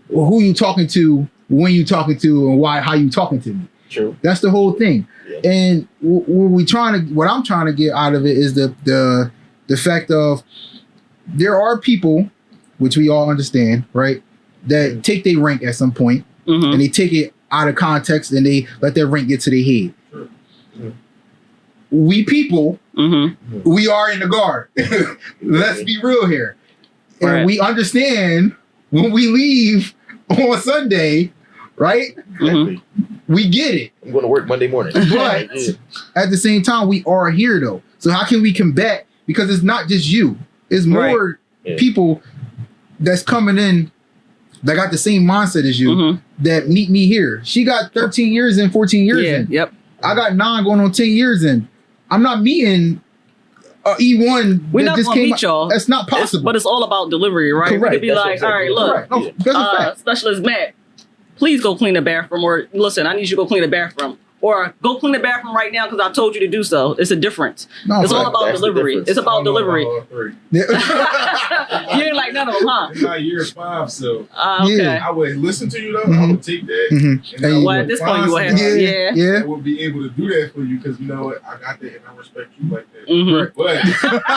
who you talking to, when you talking to, and how you talking to me. True. That's the whole thing. Yeah. And what I'm trying to get out of it is the fact of there are people, which we all understand, right, that take their rank at some point and they take it out of context and they let their rank get to their head. We people, we are in the guard. Let's be real here. And we understand when we leave on Sunday, right? We get it. I'm going to work Monday morning. But at the same time, we are here though. So how can we combat? Because it's not just you. It's more people that's coming in that got the same mindset as you that meet me here. She got 13 years and 14 years in. Yep. I got 9 going on 10 years in. I'm not meeting E1 We're that not just gonna came meet out. y'all. That's not possible. But it's all about delivery, right? Correct. We could be That's like, what all right, I'm look, No, because of fact. Specialist Matt, please go clean the bathroom, or listen, I need you to go clean the bathroom. Or go clean the bathroom right now because I told you to do so. It's a difference. No, it's all fact. about That's the delivery. difference. It's about delivery. Yeah. You ain't like none of them, huh? It's not year 5, so Okay. Yeah. I would listen to you though. I Mhm. would take that. Mhm. And I would Well, at this point, find you will have somebody yeah. that would be able to do that for you because you know what, I got that and I respect you like that. Mhm. But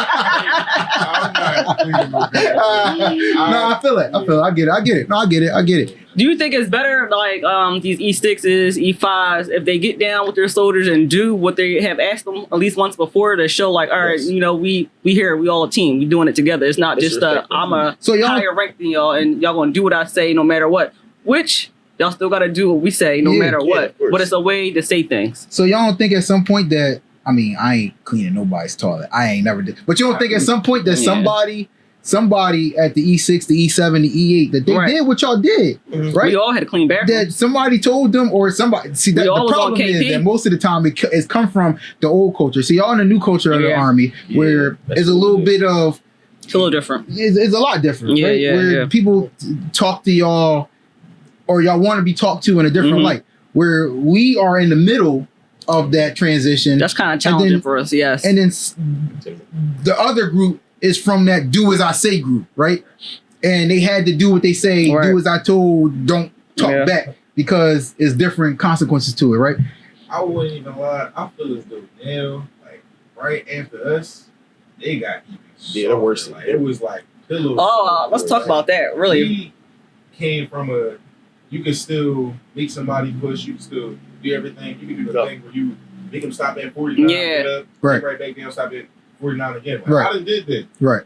I'm not cleaning no bathroom. No, I feel it. I get it. No, I get it. Do you think it's better, like these E6s, E5s, if they get down with their soldiers and do what they have asked them at least once before to show, like, all right, Yes. you know, we here, we all a team, we doing it together. It's not just I'm a So y'all- higher rank than y'all, and y'all gonna do what I say no matter what. Which y'all still gotta do what we say no Yeah. matter Yeah, what. of course. But it's a way to say things. So y'all don't think at some point that, I mean, I ain't cleaning nobody's toilet. I ain't never did. But you don't think at some point that Yeah. somebody at the E6, the E7, the E8, that they Right. did what y'all did, Mhm. right? We all had to clean bathrooms. That somebody told them, or somebody. See, that We all the was on problem is KP. that most of the time it's come from the old culture. See, y'all in the new culture of the Yeah. army, Yeah, where that's it's a what little it bit of, It's a little different. it's a lot different, Yeah, right? yeah, Where yeah. people talk to y'all, or y'all want to be talked to in a different Mhm. light. Where we are in the middle of that transition, That's kind of challenging then- for us, yes. and then the other group is from that do as I say group, right? And they had to do what they say, Right. do as I told, don't talk Yeah. back, because it's different consequences to it, right? I wouldn't even lie. I feel as though now, like right after us, they got even. Yeah, they're worse. Like, it was like pillows. Let's talk about that. Really, We came from you can still make somebody push. You can still do everything. You can do the thing where you make them stop at 49. Yeah. Get up, Right. get right back down, stop at 49 again. Like, Right. I done did that. Right.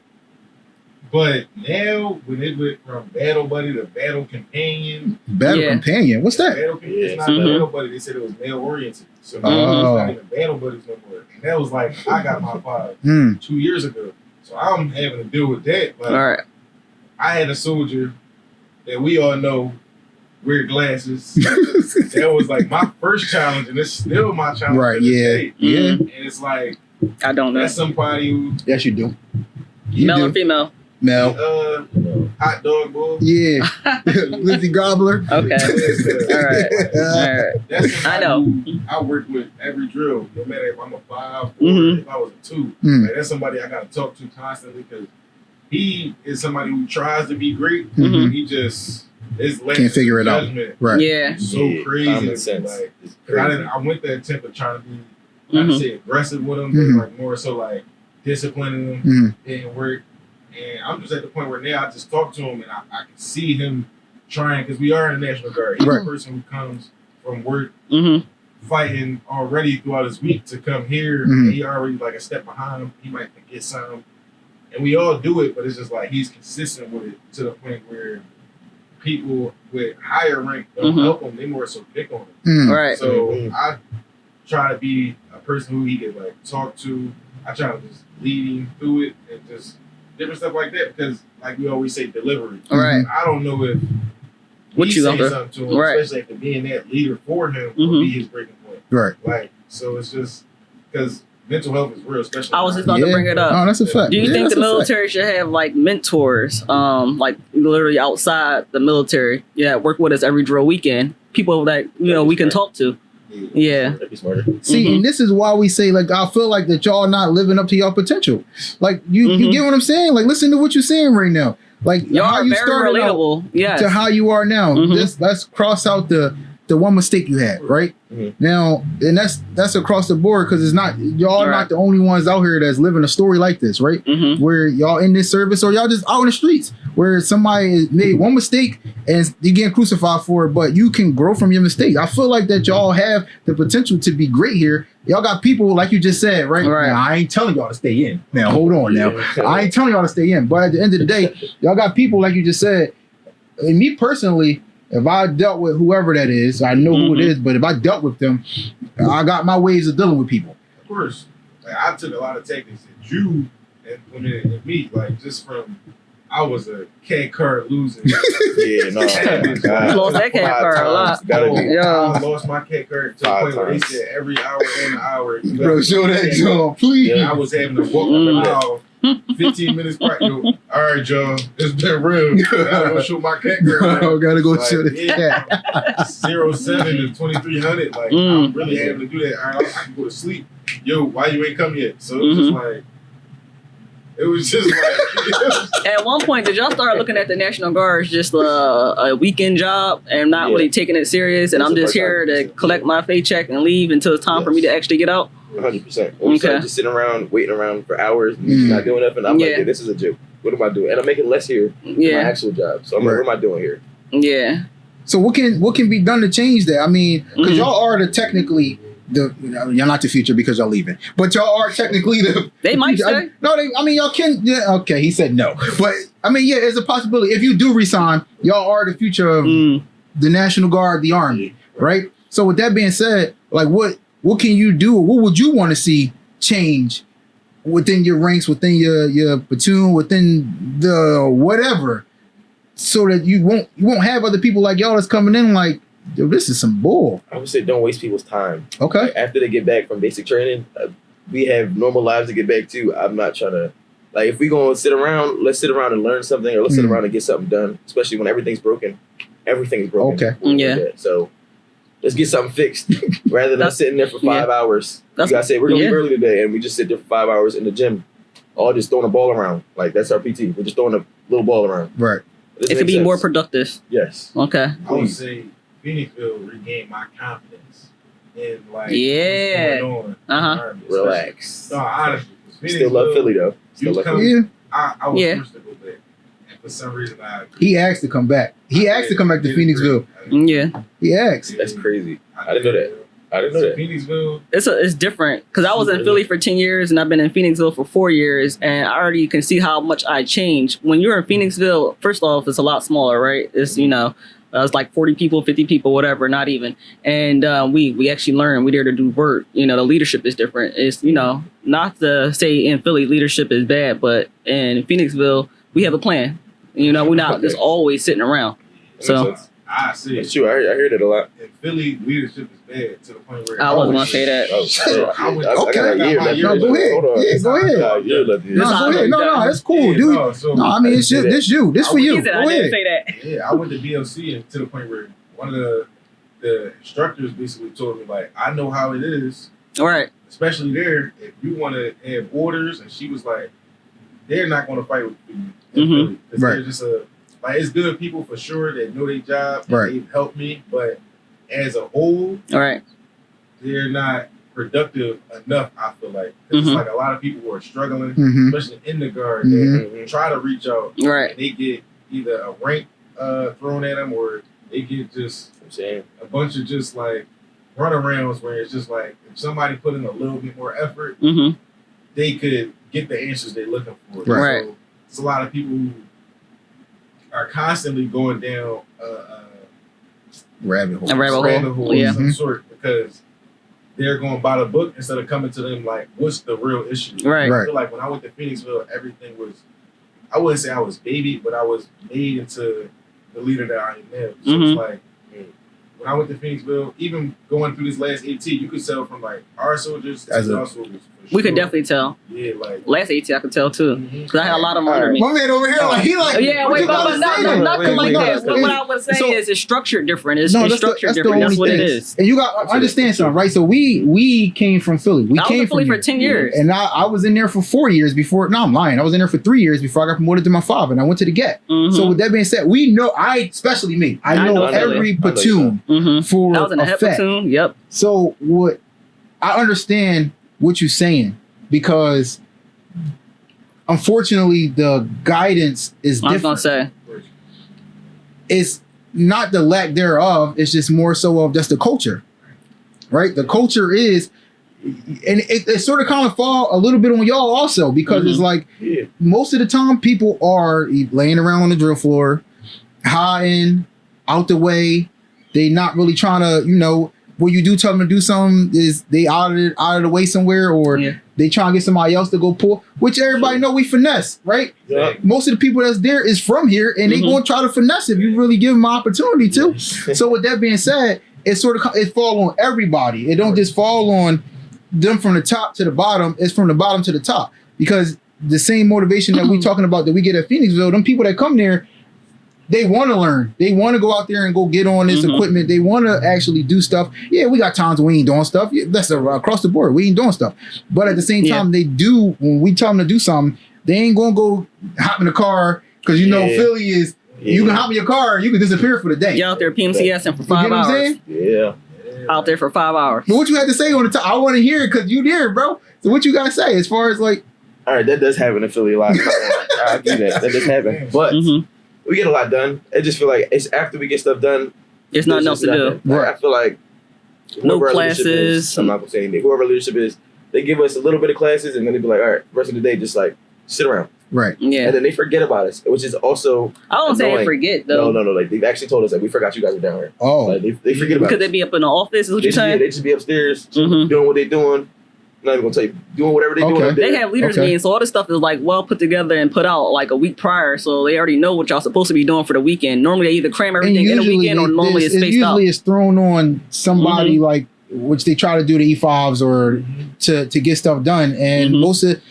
But now, when it went from battle buddy to battle companion, Battle Yeah. companion. What's that? battle companion, it's not Mhm. battle buddy. They said it was male oriented. So now Oh. it's not even battle buddies no more. And that was like, I got my 5 Mm. 2 years ago. So I'm having to deal with that. Like, all right. I had a soldier that we all know wear glasses. That was like my first challenge, and it's still my challenge. Right, to this yeah. day. Yeah. Mhm. And it's like, I don't know. that's somebody who, Yes, you do. You Male or do. female? Mel. hot dog bull. Yeah. Lizzie Gobbler. Okay. All right. All right. That's somebody I know. who I work with every drill, no matter if I'm a 5 or Mhm. if I was a 2. Mm. Like, that's somebody I got to talk to constantly because he is somebody who tries to be great. Mhm. He just his Can't figure it out. judgment Right. Yeah. is so crazy. Common to me, sense. Like, It's 'cause I, crazy. I went that attempt of trying to be, not to Mhm. say aggressive with him, Mhm. but like more so like disciplining him Mhm. didn't work. And I'm just at the point where now I just talk to him and I can see him trying because we are in the National Guard. He's Right. a person who comes from work Mm-hmm. fighting already throughout his week to come here. Mhm. And he already like a step behind him. He might get some. And we all do it, but it's just like he's consistent with it to the point where people with higher rank don't Mhm. help him. They more so pick on him. Mm. Right. So Mhm. I try to be a person who he can like talk to. I try to just lead him through it and just different stuff like that because like we always say delivery. All right. I don't know if What me you saying gonna do? something to him, Right. especially after being that leader for him, Mhm. will be his breaking point. Right. Like so it's just because mental health is real, especially I was just now. about to bring it up. Oh, that's a fact. Do you Yeah, think that's the a fact. military should have like mentors, like literally outside the military, that work with us every drill weekend? People that we can talk to. Yeah. That'd be smarter. See, Mhm. and this is why we say, like, I feel like that y'all not living up to your potential. Like, you Mhm. get what I'm saying? Like, listen to what you're saying right now. Like, Y'all how are you very started out relatable. Yes. to how you are now. Mhm. Just let's cross out the one mistake you had, right? Mhm. Now, and that's across the board because it's not y'all Right. not the only ones out here that's living a story like this, right? Mm-hmm. Where y'all in this service or y'all just out in the streets where somebody made one mistake and you getting crucified for it, but you can grow from your mistake. I feel like that y'all have the potential to be great here. Y'all got people like you just said, right? Right. Now, I ain't telling y'all to stay in. Now, hold on now. Yeah. I ain't telling y'all to stay in. But at the end of the day, y'all got people like you just said. And me personally, if I dealt with whoever that is, I know who it Mhm. is, but if I dealt with them, I got my ways of dealing with people. Of course, like I took a lot of tactics that you implemented in me, like just from I was a cat card loser. Yeah, no. You lost that cat card a lot. I lost my cat card to the point where they said every hour and an hour. Bro, show that John, please. Yeah, I was having to walk up the aisle 15 minutes back. Yo, all right, John, it's been real. I gotta go show my cat card. I gotta go Like, show the cat. 07 to 2300. Like, I'm really having to do that. All right, I can go to sleep. Yo, why you ain't come yet? So it was just like, At one point, did y'all start looking at the National Guard as just a weekend job and not really taking it serious? And I'm just here to collect my paycheck and leave until it's time for me to actually get out? 100%. We started just sitting around, waiting around for hours, not doing nothing. I'm like, this is a joke. What am I doing? And I'm making less here than my actual job. So I'm like, what am I doing here? Yeah. So what can be done to change that? I mean, because y'all are technically y'all not the future because y'all leaving, but y'all are technically They might say. I mean, y'all can. Yeah, okay, he said no, but I mean, yeah, it's a possibility. If you do resign, y'all are the future of the National Guard, the Army, right? So with that being said, like, what can you do? What would you want to see change within your ranks, within your platoon, within the whatever, so that you won't have other people like y'all that's coming in like, yo, this is some bull. I would say don't waste people's time. Okay. Like, after they get back from basic training, we have normal lives to get back to. I'm not trying to, like, if we gonna sit around, let's sit around and learn something, or let's sit around and get something done. Especially when everything's broken. Everything's broken. Okay. Yeah. So let's get something fixed rather than sitting there for 5 hours. You gotta say we're gonna leave early today, and we just sit there for 5 hours in the gym, all just throwing a ball around. Like, that's our PT. We're just throwing a little ball around. Right. It could be more productive. Yes. Okay. I would say Phoenixville regained my confidence in like what's going on. Relax. No, honestly, still love Philly though. Still love Philly. I was forced to go back, and for some reason he asked to come back. He asked to come back to Phoenixville. Yeah. He asked. That's crazy. I didn't know that. Phoenixville. It's different because I was in Philly for 10 years and I've been in Phoenixville for 4 years, and I already can see how much I changed. When you're in Phoenixville, first off, it's a lot smaller, right? It's it's like 40 people, 50 people, whatever, not even. And we actually learn. We're there to do work. The leadership is different. It's not to say in Philly leadership is bad, but in Phoenixville we have a plan. We're not just always sitting around. So. I see. It's true. I hear that a lot. In Philly, leadership is bad to the point where I wasn't gonna say that. I got a year left. No, go ahead. Yeah, go ahead. Go ahead. No, that's cool, dude. No, I mean, it's just this you. This for you. Go ahead. I didn't say that. Yeah, I went to BLC and to the point where one of the instructors basically told me, like, I know how it is. All right. Especially there, if you want to have orders, and she was like, they're not going to fight with you in Philly. They're just like, it's good people for sure that know their job and they've helped me, but as a whole, they're not productive enough, I feel like. Because it's like a lot of people who are struggling, especially in the guard, that try to reach out, and they get either a rank thrown at them, or they get just a bunch of just like runarounds where it's just like, if somebody put in a little bit more effort, they could get the answers they're looking for. Right. So it's a lot of people who are constantly going down rabbit hole of some sort, because they're going by the book instead of coming to them like, what's the real issue? Right. I feel like when I went to Phoenixville, everything was, I wouldn't say I was babied, but I was made into the leader that I am now. So it's like, when I went to Phoenixville, even going through this last AT, you could tell from like our soldiers to our soldiers. We could definitely tell. Yeah, like last AT I could tell too, because I had a lot of them under me. My man over here, like wait, but nothing like that. What I was saying is it's structured different. It's structured different. That's what it is. And you got to understand something, right? So we came from Philly. I was in Philly for 10 years, and I was in there for 4 years before. No, I'm lying. I was in there for 3 years before I got promoted to my father, and I went to the GET. So with that being said, we know. Especially me. I know every platoon for I was in a platoon. Yep. So what? I understand what you're saying, because unfortunately the guidance is different. I was gonna say it's not the lack thereof, it's just more so of just the culture, right? The culture is, and it sort of kind of fall a little bit on y'all also, because it's like most of the time people are laying around on the drill floor, hiding out the way. They not really trying to, when you do tell them to do something, is they out of the way somewhere, or they trying to get somebody else to go pull, which everybody know we finesse, right? Yeah. Most of the people that's there is from here, and they gonna try to finesse if you really give them an opportunity to. So with that being said, it fall on everybody. It don't just fall on them from the top to the bottom. It's from the bottom to the top, because the same motivation that we talking about that we get at Phoenixville, them people that come there, they want to learn. They want to go out there and go get on this equipment. They want to actually do stuff. Yeah, we got times we ain't doing stuff. Yeah, that's across the board. We ain't doing stuff. But at the same time, they do, when we tell them to do something, they ain't going to go hop in the car, because you know Philly is, you can hop in your car and you can disappear for the day. You out there PMCSing for 5 hours. Saying? Yeah. Out there for 5 hours. But what you had to say on the top? I want to hear it, because you there, bro. So what you got to say as far as like... All right, that does happen in Philly a lot. I'll give you that. That does happen. But we get a lot done. I just feel like it's after we get stuff done, it's nothing else to do. Right. I feel like no classes. I'm not gonna say anything. Whoever leadership is, they give us a little bit of classes, and then they be like, all right, the rest of the day, just like sit around. Right. Yeah. And then they forget about us, which is also I don't say they forget though. No. Like they've actually told us that we forgot you guys are down here. Oh. Like, they forget about us. Because they be up in the office, is what you're saying? Yeah, they just be upstairs doing what they're doing. Not even gonna tell you, doing whatever they're doing. They have leaders meetings, so all this stuff is like well put together and put out like a week prior, so they already know what y'all supposed to be doing for the weekend. Normally they either cram everything in the weekend, or normally it's spaced out. Usually it's thrown on somebody like, which they try to do the E5s or to get stuff done, and most of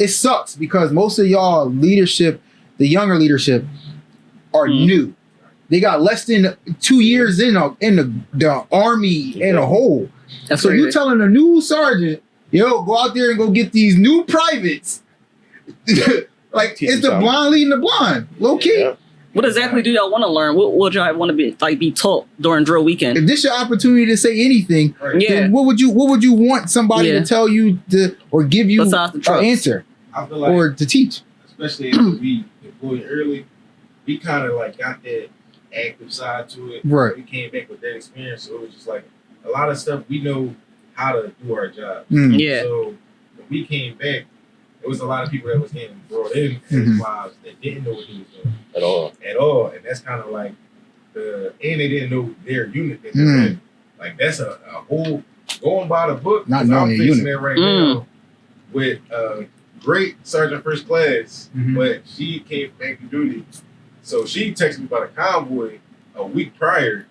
it sucks, because most of y'all leadership, the younger leadership, are new. They got less than 2 years in the army in a whole. That's so crazy. you telling a new sergeant, yo, go out there and go get these new privates. Like, it's the blind leading the blind, low key. Yeah. What exactly do y'all want to learn? What would y'all want to be taught during drill weekend? If this your opportunity to say anything, then what would you want somebody to tell you or give you an answer I feel like, or to teach? Especially if we deployed early, we kind of like got that active side to it. Right. We came back with that experience, so it was just like a lot of stuff we know how to do our job. Yeah. So when we came back, there was a lot of people that was getting brought in as wives that didn't know what they was doing at all, and that's kind of like and they didn't know their unit that they're in. Like that's a whole going by the book. Not knowing I'm your facing unit that right now with great Sergeant First Class, but she came back to duty, so she texted me about a convoy a week prior,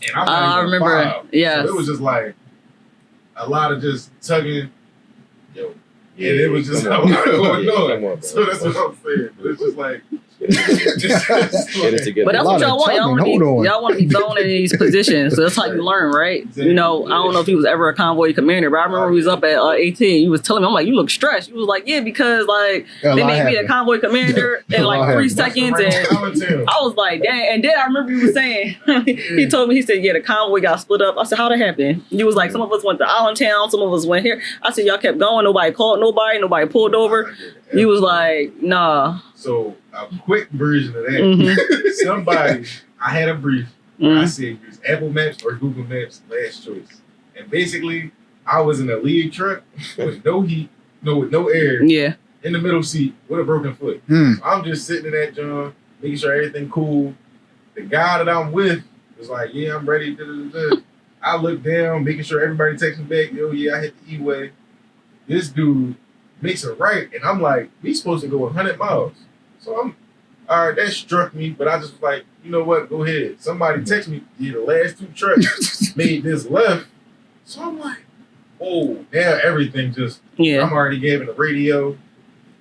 and I'm not even remember. filed. Yeah, so it was just like a lot of just tugging. Yeah, it was just a lot going on. So that's what I'm saying. But it's just like, but that's what y'all want. Y'all want to be thrown in these positions. So that's how you learn, right? You know, I don't know if he was ever a convoy commander, but I remember he was up at 18. He was telling me, I'm like, you look stressed. He was like, yeah, because like they made me a convoy commander in like 3 seconds, and I was like, dang. And then I remember he was saying, he told me, he said, yeah, the convoy got split up. I said, how'd that happen? He was like, some of us went to Allentown, some of us went here. I said, y'all kept going. Nobody called nobody pulled over. He was like, nah. So a quick version of that. Somebody, I had a brief where I said use Apple Maps or Google Maps, last choice. And basically, I was in a lead truck with no heat, with no air, in the middle seat with a broken foot. So I'm just sitting in that joint, making sure everything cool. The guy that I'm with was like, yeah, I'm ready. I look down, making sure everybody takes me back. Yo, yeah, I hit the E-way. This dude makes a right, and I'm like, we supposed to go 100 miles. So I'm, all right, that struck me, but I just was like, you know what, go ahead. Somebody text me, yeah, the last 2 trucks made this left. So I'm like, oh, now everything just, I'm already giving the radio.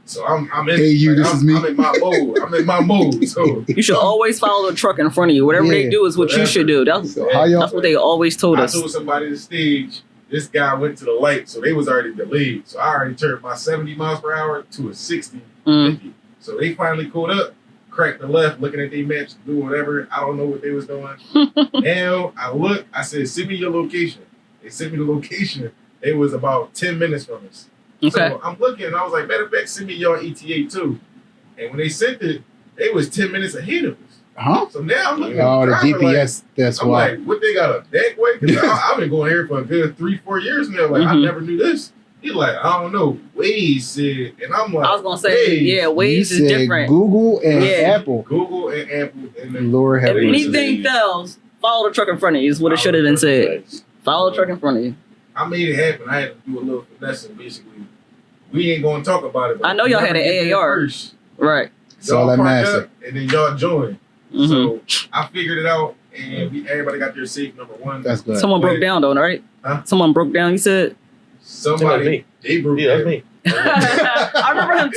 So I'm in, hey, you, this is me. I'm in my mode. I'm in my mode. So you should always follow the truck in front of you. Whatever they do is what you should do. That's what they always told us. I told somebody the stage, this guy went to the light, so they was already delayed. So I already turned my 70 miles per hour to a 60, 50. So they finally caught up, cracked the left, looking at their maps, do whatever. I don't know what they was doing. Now I look, I said, send me your location. They sent me the location. It was about 10 minutes from us. Okay. So I'm looking, and I was like, matter of fact, send me your ETA too. And when they sent it, they was 10 minutes ahead of us. Huh? So now I'm looking at the GPS, like, that's I'm why. like, what, they got a back way? Because I've been going here for a good 3-4 years now. Like, I never knew this. He's like, I don't know. Waze said, and I'm like, I was going to say, Waze is different. Google and Apple. Google and Apple. And Lord have if anything fails, follow the truck in front of you is what it should have been said. Follow the truck in front of you. I made it happen. I had to do a little finessing. Basically, we ain't gonna talk about it. But I know y'all had an AAR. First. Right. So Y'all that parked massive. up, and then y'all joined. Mm-hmm. So I figured it out, and everybody got their safe number one. That's good. Someone broke down though, right? Huh? Someone broke down. You said. Somebody, they broke Yeah, that's down. me. I remember him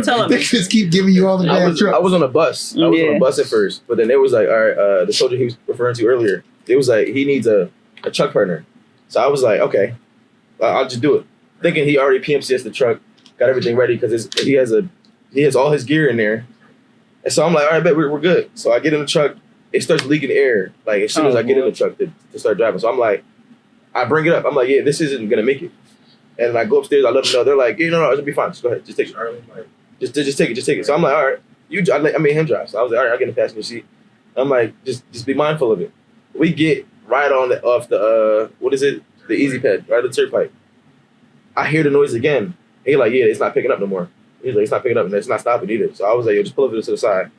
telling me. They just keep giving you all the I damn was trucks. on a bus. I was on a bus at first, but then they was like, all right, the soldier he was referring to earlier, it was like he needs a truck partner. So I was like, okay, I'll just do it. Thinking he already PMCS the truck, got everything ready because he has all his gear in there. And so I'm like, all right, bet we're good. So I get in the truck, it starts leaking air. Like as soon as I get in the truck to start driving. So I'm like, I bring it up. I'm like, yeah, this isn't gonna make it. And I go upstairs, I let them know. They're like, yeah, no, it'll be fine. Just go ahead, just take it. Just take it. So I'm like, all right, I made him drive. So I was like, all right, I'll get in the passenger seat. I'm like, just be mindful of it. We get right on off the what is it? The easy pad, right? The turnpike. I hear the noise again. He like, yeah, it's not picking up no more. He's like, it's not picking up and it's not stopping either. So I was like, yo, just pull over to the side.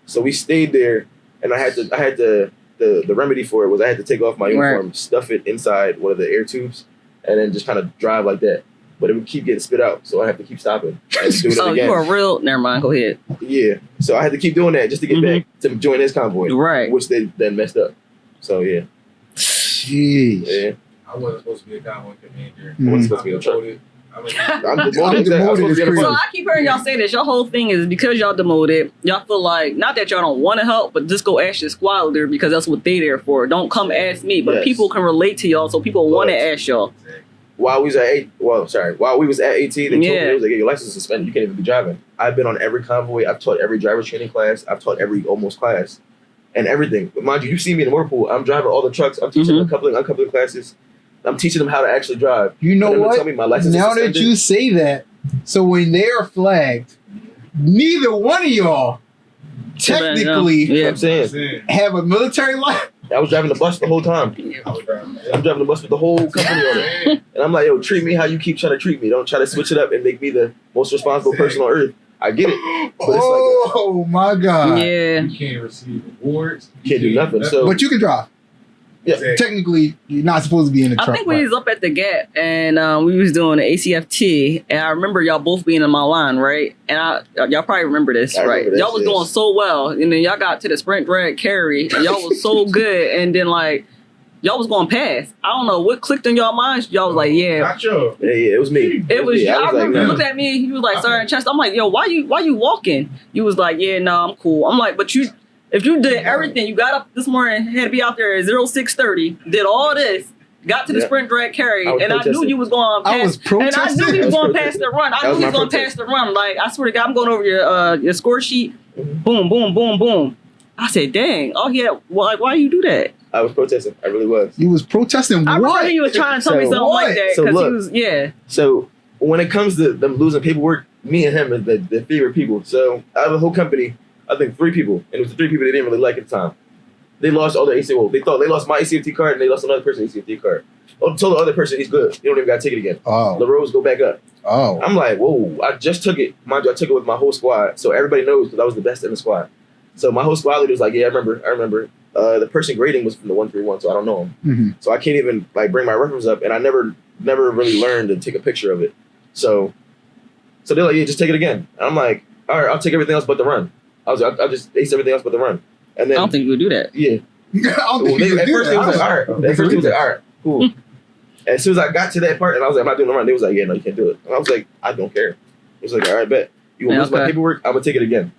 So we stayed there, and I had the remedy for it was I had to take off my uniform, stuff it inside one of the air tubes, and then just kind of drive like that. But it would keep getting spit out, so I have to keep stopping and do it again. You are real. Never mind. Go ahead. Yeah. So I had to keep doing that just to get back to join his convoy. Right. Which they then messed up. So yeah. Jeez. Yeah. I wasn't supposed to be a convoy commander. Mm. I wasn't supposed to be a truck. I'm demoted. demoted is crazy. So I keep hearing y'all say this. Your whole thing is because y'all demoted, y'all feel like not that y'all don't want to help, but just go ask your squad leader because that's what they there for. Don't come ask me, but people can relate to y'all, so people want to ask y'all. While we was at 18, they told me they was like, your license is suspended. You can't even be driving. I've been on every convoy. I've taught every driver training class. I've taught every almost class and everything. But mind you, you see me in the motor pool. I'm driving all the trucks. I'm teaching them uncoupling classes. I'm teaching them how to actually drive. You know what? Tell me my license now is suspended. that you say that, so when they are flagged, neither one of y'all technically I'm saying have a military license. I was driving the bus the whole time. I'm driving the bus with the whole company on it. And I'm like, yo, treat me how you keep trying to treat me. Don't try to switch it up and make me the most responsible person on earth. I get it. But oh my God. Yeah. You can't receive awards. You can't do nothing. So, but you can drive. Yeah. Technically, you're not supposed to be in the truck. I think we was up at the Gap and we was doing the ACFT, and I remember y'all both being in my line, right? And y'all probably remember this, right? Y'all was doing so well, and then y'all got to the sprint drag carry, and y'all was so good, and then like y'all was going past. I don't know what clicked in y'all minds. Y'all was like, yeah. Not sure. Yeah, it was me. It was you. I remember you like, looked at me. You was like, sorry, in chest. I'm like, yo, why you walking? You was like, yeah, no, I'm cool. I'm like, but if you did everything, you got up this morning, had to be out there at 0630, did all this, got to the sprint drag carry, and I knew you was going past. I was protesting. And I knew you was going past the run. I knew he was going past the run. Like, I swear to God, I'm going over your score sheet. Boom, boom, boom, boom. I said, dang. Oh, yeah. Why you do that? I was protesting. I really was. You was protesting I what? remember you was trying to tell me something like that. So look, he was, yeah. So when it comes to them losing paperwork, me and him are the favorite people. So out of the whole company, I think 3 people, and it was the 3 people they didn't really like at the time. They lost all their ACFT. Well, they thought they lost my ACFT card, and they lost another person's ACFT card. I told the other person he's good. You don't even got to take it again. Oh. The rows go back up. Oh. I'm like, whoa! I just took it. Mind you, I took it with my whole squad, so everybody knows because I was the best in the squad. So my whole squad leader was like, yeah, I remember. The person grading was from the 131, so I don't know him. Mm-hmm. So I can't even like bring my reference up, and I never really learned to take a picture of it. So they're like, yeah, just take it again. And I'm like, all right, I'll take everything else but the run. I'll just ace everything else but the run. And then I don't think you would do that. Yeah. At first it was like, all right. At first it was like, all right, cool. As soon as I got to that part, and I was like, I'm not doing the run. They was like, yeah, no, you can't do it. And I was like, I don't care. It was like, all right, bet. You want to lose my paperwork? I'm gonna take it again.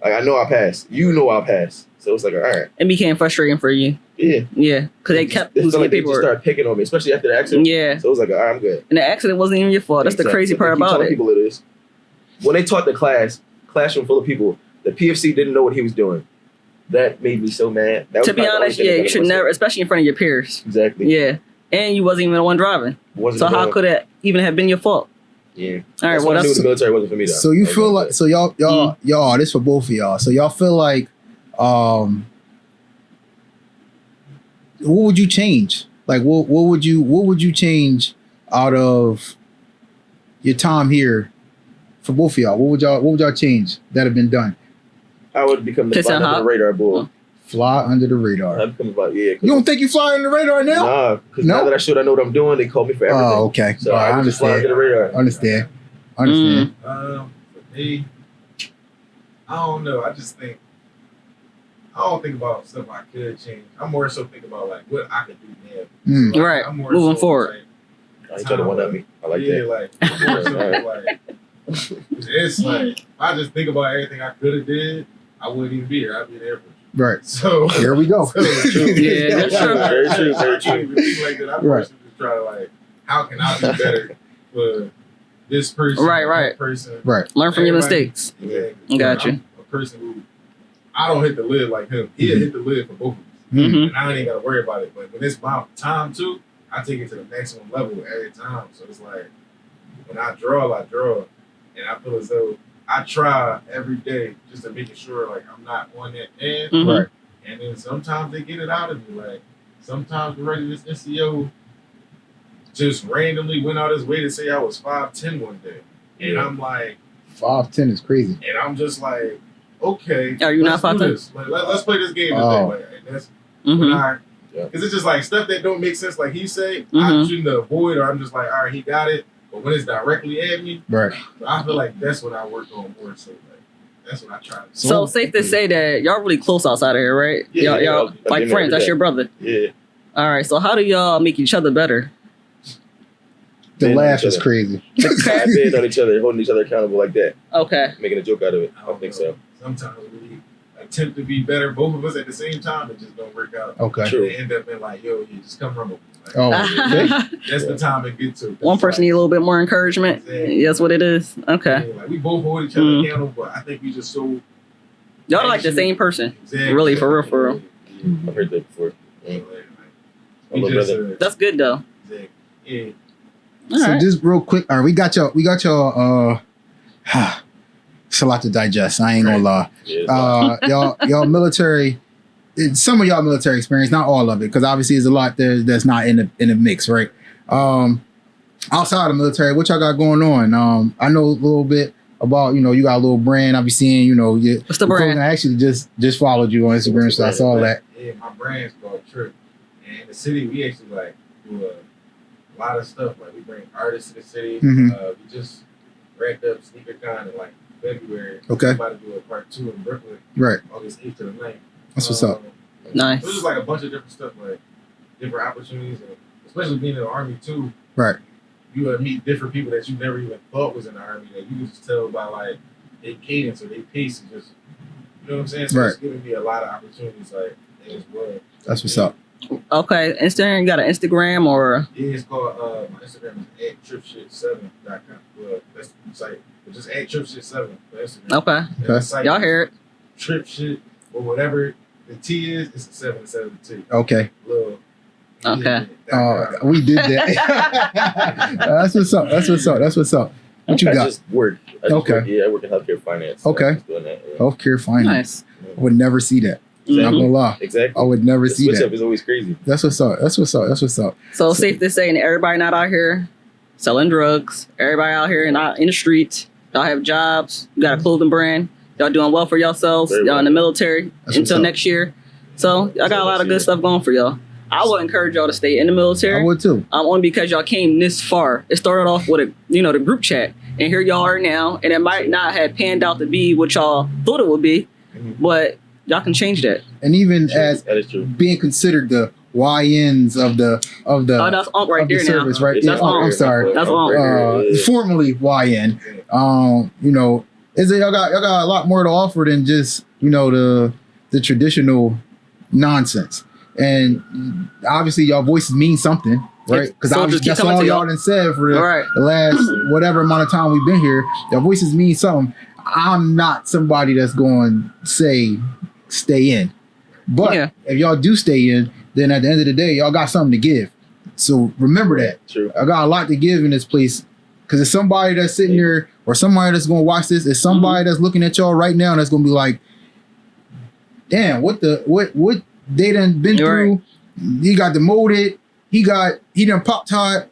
Like I know I'll pass. You know I'll pass. So it's like, all right. It became frustrating for you. Yeah. Yeah, because they kept losing like paperwork. They just started picking on me, especially after the accident. Yeah. So it was like, all right, I'm good. And the accident wasn't even your fault. That's the crazy part about it. People it is. When they taught the classroom full of people, the PFC didn't know what he was doing. That made me so mad. To be honest, yeah, you should never, especially in front of your peers. Exactly. Yeah. And you wasn't even the one driving. So how could it even have been your fault? Yeah. All right. Well, I knew the military wasn't for me though. So you feel like, so y'all, this for both of y'all. So y'all feel like, what would you change? Like, what would you change out of your time here for both of y'all? What would y'all change that have been done? I would become the radar bull. Fly under the radar. I'm coming about, yeah. You don't think you fly under the radar now? Nah, because now that I know what I'm doing, they call me for everything. Oh, okay. So I just fly under the radar. Understand. For me, I don't know. I don't think about stuff I could change. I'm more so thinking about like what I could do now. So, right. I'm more moving forward. You try to one up me. I like that. Like, more so like it's like if I just think about everything I could have did, I wouldn't even be here. I'd be in the airport. Right. So here we go. Yeah, that's true. Very true. I don't even think like that. I'm just try to like, how can I be better for this person? Right. Person. Right. Learn from your mistakes. Exactly. Got you. I'm a person who I don't hit the lid like him. He'll hit the lid for both of us. Mm-hmm. And I ain't gotta worry about it. But when it's my time too, I take it to the maximum level every time. So it's like when I draw. And I feel as though I try every day just to make sure like I'm not on that end. Mm-hmm. Right. And then sometimes they get it out of me. Like sometimes the this NCO just randomly went out his way to say I was 5'10" one day. And I'm like 5'10" is crazy. And I'm just like, okay. Are you not 5'10"? Like, let's play this game today. Like, and that's when because it's just like stuff that don't make sense. Like he say, I shouldn't avoid, or I'm just like, all right, he got it. But when it's directly at me, right? I feel like that's what I work on more. So like, that's what I try to do. So safe to say that y'all really close outside of here, right? Yeah, y'all like friends. That's your brother. Yeah. All right. So how do y'all make each other better? The laugh is crazy. I bid on each other, holding each other accountable like that. Okay. Making a joke out of it. I don't think so. Sometimes we attempt to be better, both of us at the same time, it just don't work out. Okay. True. They end up being like, yo, you just come rumble. Like, that's the time it gets to. One person need a little bit more encouragement. Exactly. That's what it is. Okay. Yeah, like we both hold each other accountable, but I think we just so. Y'all like the same person. Exactly. Really, for real. Yeah. I've heard that before. That's good though. Exactly. Yeah. So just real quick, all right, we got y'all it's a lot to digest. I ain't gonna lie. Y'all military, some of y'all military experience, not all of it, because obviously there's a lot there that's not in the mix, right? Outside of the military, what y'all got going on? I know a little bit about, you got a little brand. I be seeing, what's the brand? I actually just followed you on Instagram, so I saw that. Yeah, my brand's called Trip. And in the city, we actually like do a lot of stuff. Like we bring artists to the city. We just wrapped up SneakerCon in like February. Okay. We're about to do a part 2 in Brooklyn. Right. August 8th to the 9th. That's what's up. Nice. There's just like a bunch of different stuff, like different opportunities, and especially being in the Army too. Right. You meet different people that you never even thought was in the Army that you can just tell by like their cadence or their pace, and just you know what I'm saying. So it's giving me a lot of opportunities, like as well. That's what's up. Okay, Instagram. You got an Instagram or? Yeah, it's called my Instagram is @tripshit7.com. Well, that's the site, but just @tripshit7 for Instagram. Okay. Y'all hear it? Trip shit or whatever the T is, it's a 7 instead of the T. Okay. Okay. We did that. That's what's up. What you got? Just work. I work in healthcare finance. Okay. Doing that, Healthcare finance. Nice. I would never see that. Exactly. I'm not gonna lie. Exactly. I would never see that. Switch up is always crazy. That's what's up. So safe to say, and everybody not out here selling drugs. Everybody out here not in the streets. Y'all have jobs. You got a clothing brand. Y'all doing well for yourselves. Y'all in the military until next year. So I got a lot of good stuff going for y'all. I would encourage y'all to stay in the military. I would too. Only because y'all came this far. It started off with the group chat, and here y'all are now. And it might not have panned out to be what y'all thought it would be, but y'all can change that. And even as that is true. Being considered the YNs of the that's right there service, now. right? That's I'm sorry. That's formerly YN. Is it y'all got a lot more to offer than just the traditional nonsense. And obviously y'all voices mean something, right? Because that's all y'all done said for the last whatever amount of time we've been here. Your voices mean something. I'm not somebody that's going to say stay in. But if y'all do stay in, then at the end of the day, y'all got something to give. So remember that. True. I got a lot to give in this place. Because it's somebody that's sitting there, or somebody that's going to watch this, it's somebody that's looking at y'all right now and that's going to be like, damn, what they done been through. He got demoted. He done popped hot.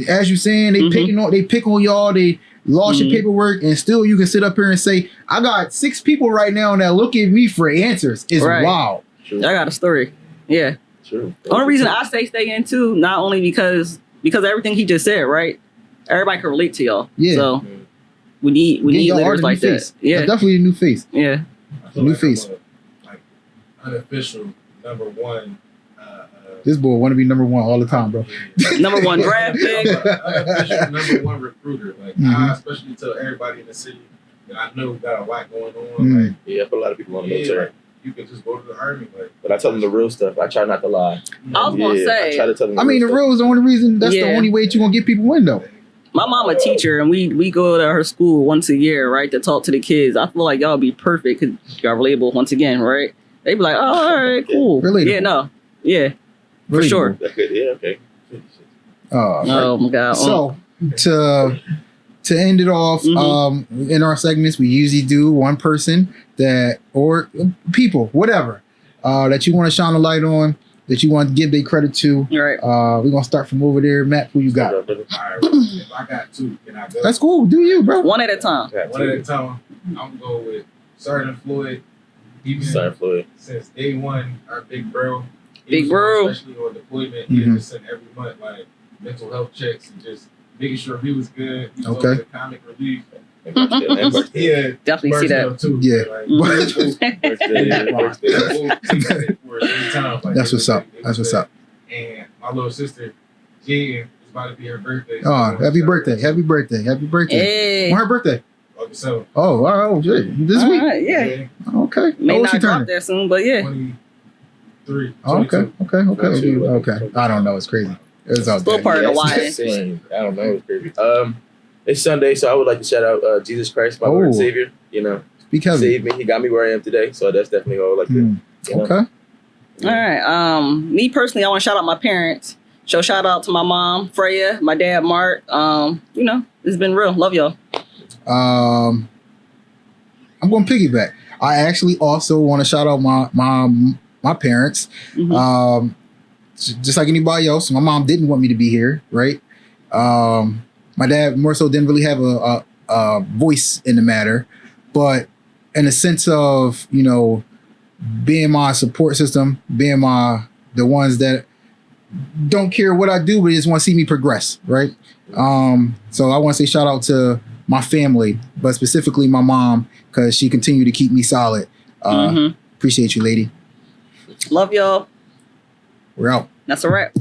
As you saying, they pick on y'all. They lost your paperwork, and still you can sit up here and say, I got 6 people right now that look at me for answers. It's wild. True. I got a story. Yeah. True. Only reason I stay in too, not only because everything he just said, right? Everybody can relate to y'all. Yeah. So we need leaders like that. Face. Yeah. That's definitely a new face. Yeah. I feel New like face. I'm a, like unofficial number one. This boy want to be number one all the time, bro. Number one draft pick. Unofficial number one recruiter. Like Mhm. I especially tell everybody in the city that I know got a lot going on. Mhm. Like Yeah, I put a lot of people on the military. like, you can just go to the army. Like, But I tell them the real stuff. I try not to lie. I was gonna I say, try to tell them I mean, the stuff. real is the only reason. That's the Yeah. only way that you're gonna get people in, though. my mom a teacher, and we go to her school once a year, right, to talk to the kids. I feel like y'all be perfect because y'all relatable once again, right? They be like, oh, all right, cool. Relatable. Yeah, no. Yeah, for Relatable. sure. That's good. Yeah, okay. Oh, my God. So to end it off, Mhm. in our segments, we usually do one person that or people, whatever, that you want to shine a light on, that you want to give their credit to. All right. We're gonna start from over there. Matt, who you got? all right, if I got two, can I go? That's cool. Do you, bro? One at a time. One at a time. I'm going with Sergeant Floyd. He been Sorry, Floyd. since day one, our big bro. Big bro. Especially on deployment, he Mhm. just sent every month like mental health checks and just making sure he was good. He was Okay. always a comic relief. And birthday. Yeah, Definitely see that. Too, Yeah. Like, Mhm. That's what's up. That's what's up. And my little sister, Jen, is about to be her birthday. Oh, happy birthday! Happy birthday! Happy birthday! Hey. When her birthday? August 7th. Oh, wow, shit. This All week? right, yeah. Okay. May How old not she drop turning? that soon, but yeah. 23. Oh, okay. 22. Okay. I don't know. It's crazy. It's all Still good. part of the That's why. insane. I don't know. It's crazy. It's Sunday, so I would like to shout out Jesus Christ, my Lord and Oh. Savior. You know, Speak heavy. saved me. He got me where I am today. So that's definitely what I would like to. Hmm. You know? Okay. All right. Me personally, I want to shout out my parents. So shout out to my mom, Freya, my dad, Mark. You know, it's been real. Love y'all. I'm going to piggyback. I actually also want to shout out my parents. Mhm. Just like anybody else, my mom didn't want me to be here, right? My dad more so didn't really have a voice in the matter, but in a sense of, you know, being my support system, being the ones that don't care what I do, but just want to see me progress, right? So I want to say shout out to my family, but specifically my mom, because she continued to keep me solid. Mhm. Appreciate you, lady. Love y'all. We're out. That's a wrap.